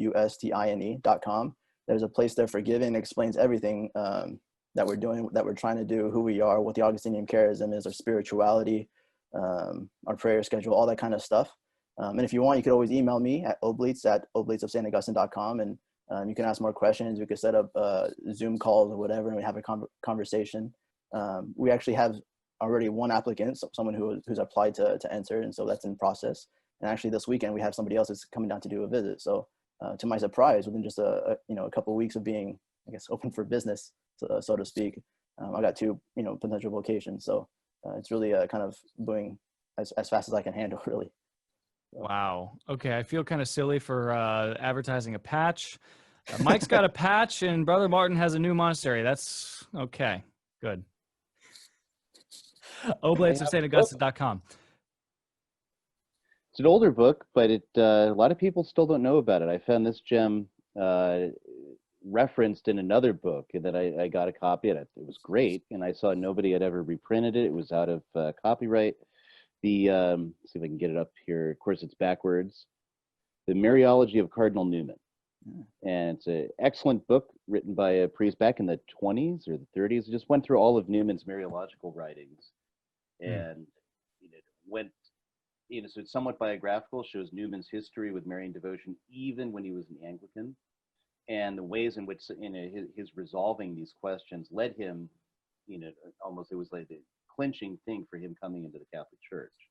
Speaker 3: AUGUSTINE.com. There's a place there for giving. It explains everything that we're doing, that we're trying to do, who we are, what the Augustinian charism is, our spirituality, our prayer schedule, all that kind of stuff. And if you want, you could always email me at oblates@oblatesofstaugustine.com, and you can ask more questions. We could set up Zoom calls or whatever, and we have a conversation. We actually have already one applicant, someone who's applied to enter, and so that's in process. And actually this weekend we have somebody else that's coming down to do a visit. So to my surprise, within just a couple of weeks of being, I guess, open for business, so to speak, I got 2 potential locations. So it's really kind of doing as fast as I can handle, really.
Speaker 1: Wow. Okay, I feel kind of silly for advertising a patch. Mike's got a patch, and Brother Martin has a new monastery. That's okay. Good. oblatesofstaugustine.com.
Speaker 4: It's an older book, but a lot of people still don't know about it. I found this gem referenced in another book that I got a copy of. It was great, and I saw nobody had ever reprinted it. It was out of copyright. Let's see if I can get it up here. Of course, it's backwards. The Mariology of Cardinal Newman. And it's an excellent book written by a priest back in the 20s or the 30s. It just went through all of Newman's Mariological writings, and went, so it's somewhat biographical, shows Newman's history with Marian devotion, even when he was an Anglican, and the ways in which his resolving these questions led him, almost, it was like the clinching thing for him coming into the Catholic Church.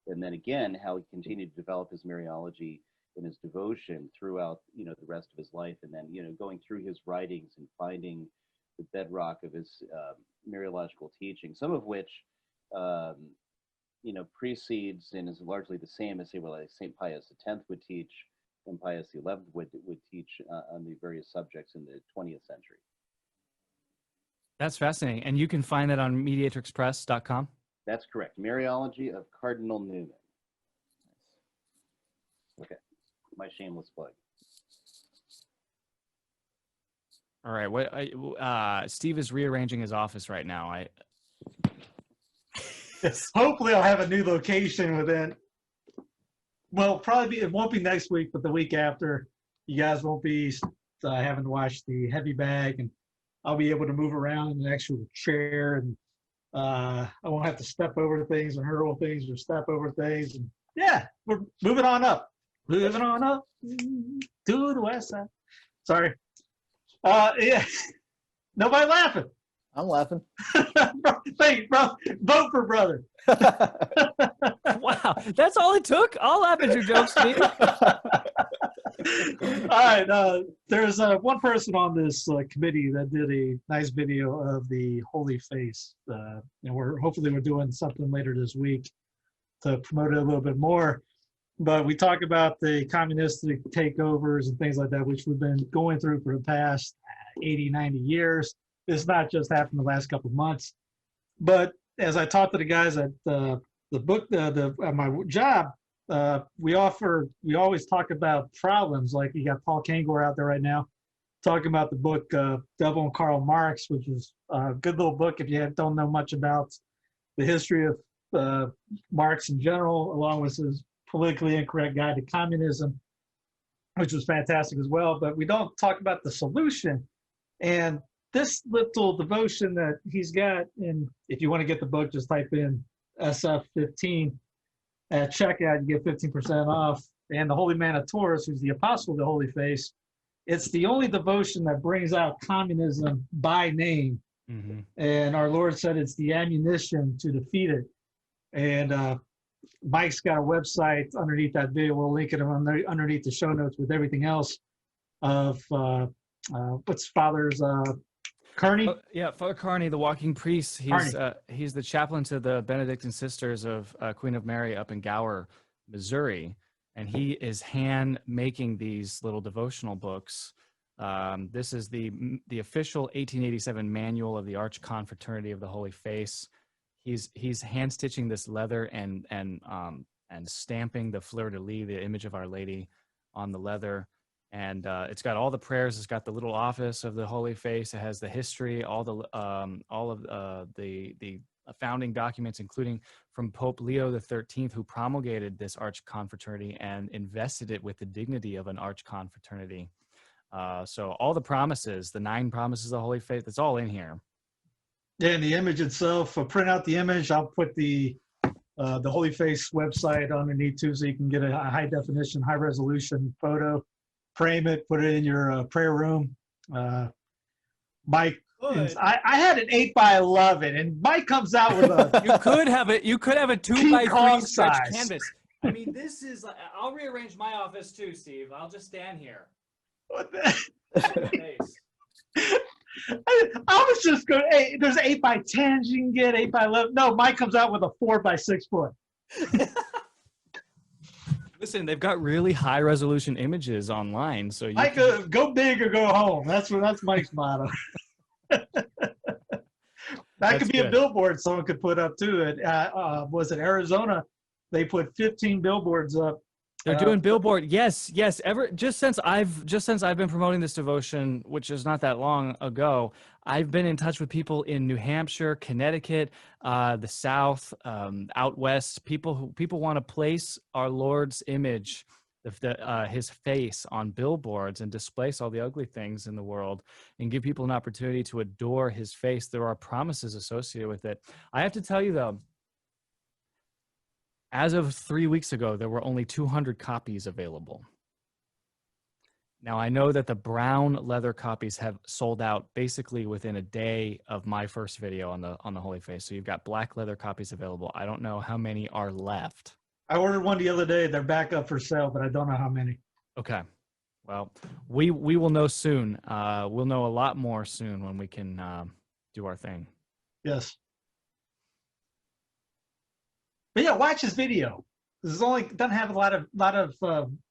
Speaker 4: And then again, how he continued to develop his Mariology and his devotion throughout, the rest of his life. And then, going through his writings and finding the bedrock of his Mariological teaching, some of which, precedes and is largely the same as, say, like St. Pius X would teach and Pius XI would teach on the various subjects in the 20th century.
Speaker 1: That's fascinating. And you can find that on mediatrixpress.com?
Speaker 4: That's correct. Mariology of Cardinal Newman. Okay. My shameless plug.
Speaker 1: All right. Steve is rearranging his office right now.
Speaker 2: Hopefully I'll have a new location within, well, it won't be next week, but the week after. You guys won't be having to watch the heavy bag, and I'll be able to move around in an actual chair, and I won't have to step over things and hurdle things or step over things. And yeah, we're moving on up to the west side. Sorry. Yeah, nobody laughing.
Speaker 3: I'm laughing.
Speaker 2: Thank you, bro. Vote for brother.
Speaker 1: Wow, that's all it took? I'll laugh at your jokes, Steve.
Speaker 2: All right. There's one person on this committee that did a nice video of the Holy Face, and we're doing something later this week to promote it a little bit more. But we talk about the communistic takeovers and things like that, which we've been going through for the past 80, 90 years. It's not just happened the last couple of months. But as I talked to the guys at the book, at my job, we always talk about problems. Like you got Paul Kangor out there right now talking about the book Devil and Karl Marx, which is a good little book if you don't know much about the history of Marx in general, along with his politically incorrect guide to communism, which was fantastic as well. But we don't talk about the solution. And this little devotion that he's got, and if you want to get the book, just type in SF15, at checkout, you get 15% off. And the Holy Man of Taurus, who's the apostle of the Holy Face, it's the only devotion that brings out communism by name.
Speaker 1: Mm-hmm.
Speaker 2: And our Lord said it's the ammunition to defeat it. And Mike's got a website underneath that video. We'll link it underneath the show notes with everything else of what's Father's Kearney?
Speaker 1: Yeah, Father Kearney, the walking priest. He's the chaplain to the Benedictine Sisters of Queen of Mary up in Gower, Missouri, and he is hand making these little devotional books. This is the official 1887 manual of the Arch Confraternity of the Holy Face. He's hand stitching this leather and stamping the fleur de lis, the image of Our Lady, on the leather. And it's got all the prayers. It's got the little office of the Holy Face. It has the history, all of the founding documents, including from Pope Leo XIII, who promulgated this Arch Confraternity and invested it with the dignity of an Arch Confraternity. So all the promises, the 9 promises of the Holy Faith, it's all in here.
Speaker 2: Yeah, and the image itself, print out the image. I'll put the Holy Face website underneath too, so you can get a high definition, high resolution photo. Frame it, put it in your prayer room. Mike, I had an 8x11, and Mike comes out with a.
Speaker 1: You could have a 2x3 stretch
Speaker 2: size.
Speaker 1: canvas. I mean, this is. I'll rearrange my office too, Steve. I'll just stand here.
Speaker 2: What the? I was just going. Hey, there's 8x10s you can get, 8x11. No, Mike comes out with a 4x6 foot.
Speaker 1: Listen, they've got really high resolution images online, so you
Speaker 2: Mike, go big or go home. That's Mike's motto. That could be a billboard someone could put up too. Was it Arizona? They put 15 billboards up.
Speaker 1: They're doing billboard. Yes. Just since I've been promoting this devotion, which is not that long ago, I've been in touch with people in New Hampshire, Connecticut, the South, out west. People want to place our Lord's image, his face, on billboards and displace all the ugly things in the world and give people an opportunity to adore his face. There are promises associated with it. I have to tell you though, as of 3 weeks ago, there were only 200 copies available. Now, I know that the brown leather copies have sold out basically within a day of my first video on the Holy Face. So you've got black leather copies available. I don't know how many are left.
Speaker 2: I ordered one the other day. They're back up for sale, but I don't know how many.
Speaker 1: Okay. Well, we will know soon. We'll know a lot more soon when we can do our thing.
Speaker 2: Yes. But yeah, watch this video. This is doesn't have a lot of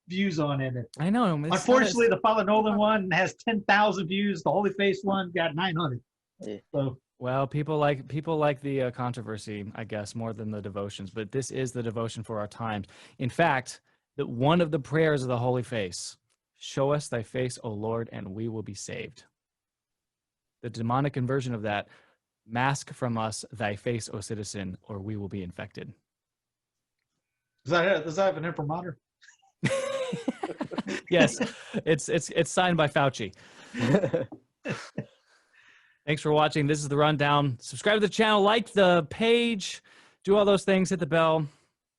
Speaker 2: views on it.
Speaker 1: I know.
Speaker 2: Unfortunately, the Father Nolan one has 10,000 views. The Holy Face one got 900.
Speaker 3: Yeah.
Speaker 2: So
Speaker 1: well, people like the controversy, I guess, more than the devotions. But this is the devotion for our times. In fact, one of the prayers of the Holy Face: "Show us thy face, O Lord, and we will be saved." The demonic inversion of that: "Mask from us thy face, O citizen, or we will be infected."
Speaker 2: Does that have an imprimatur?
Speaker 1: Yes, it's signed by Fauci. Thanks for watching. This is The Rundown. Subscribe to the channel, like the page, do all those things, hit the bell,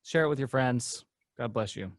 Speaker 1: share it with your friends. God bless you.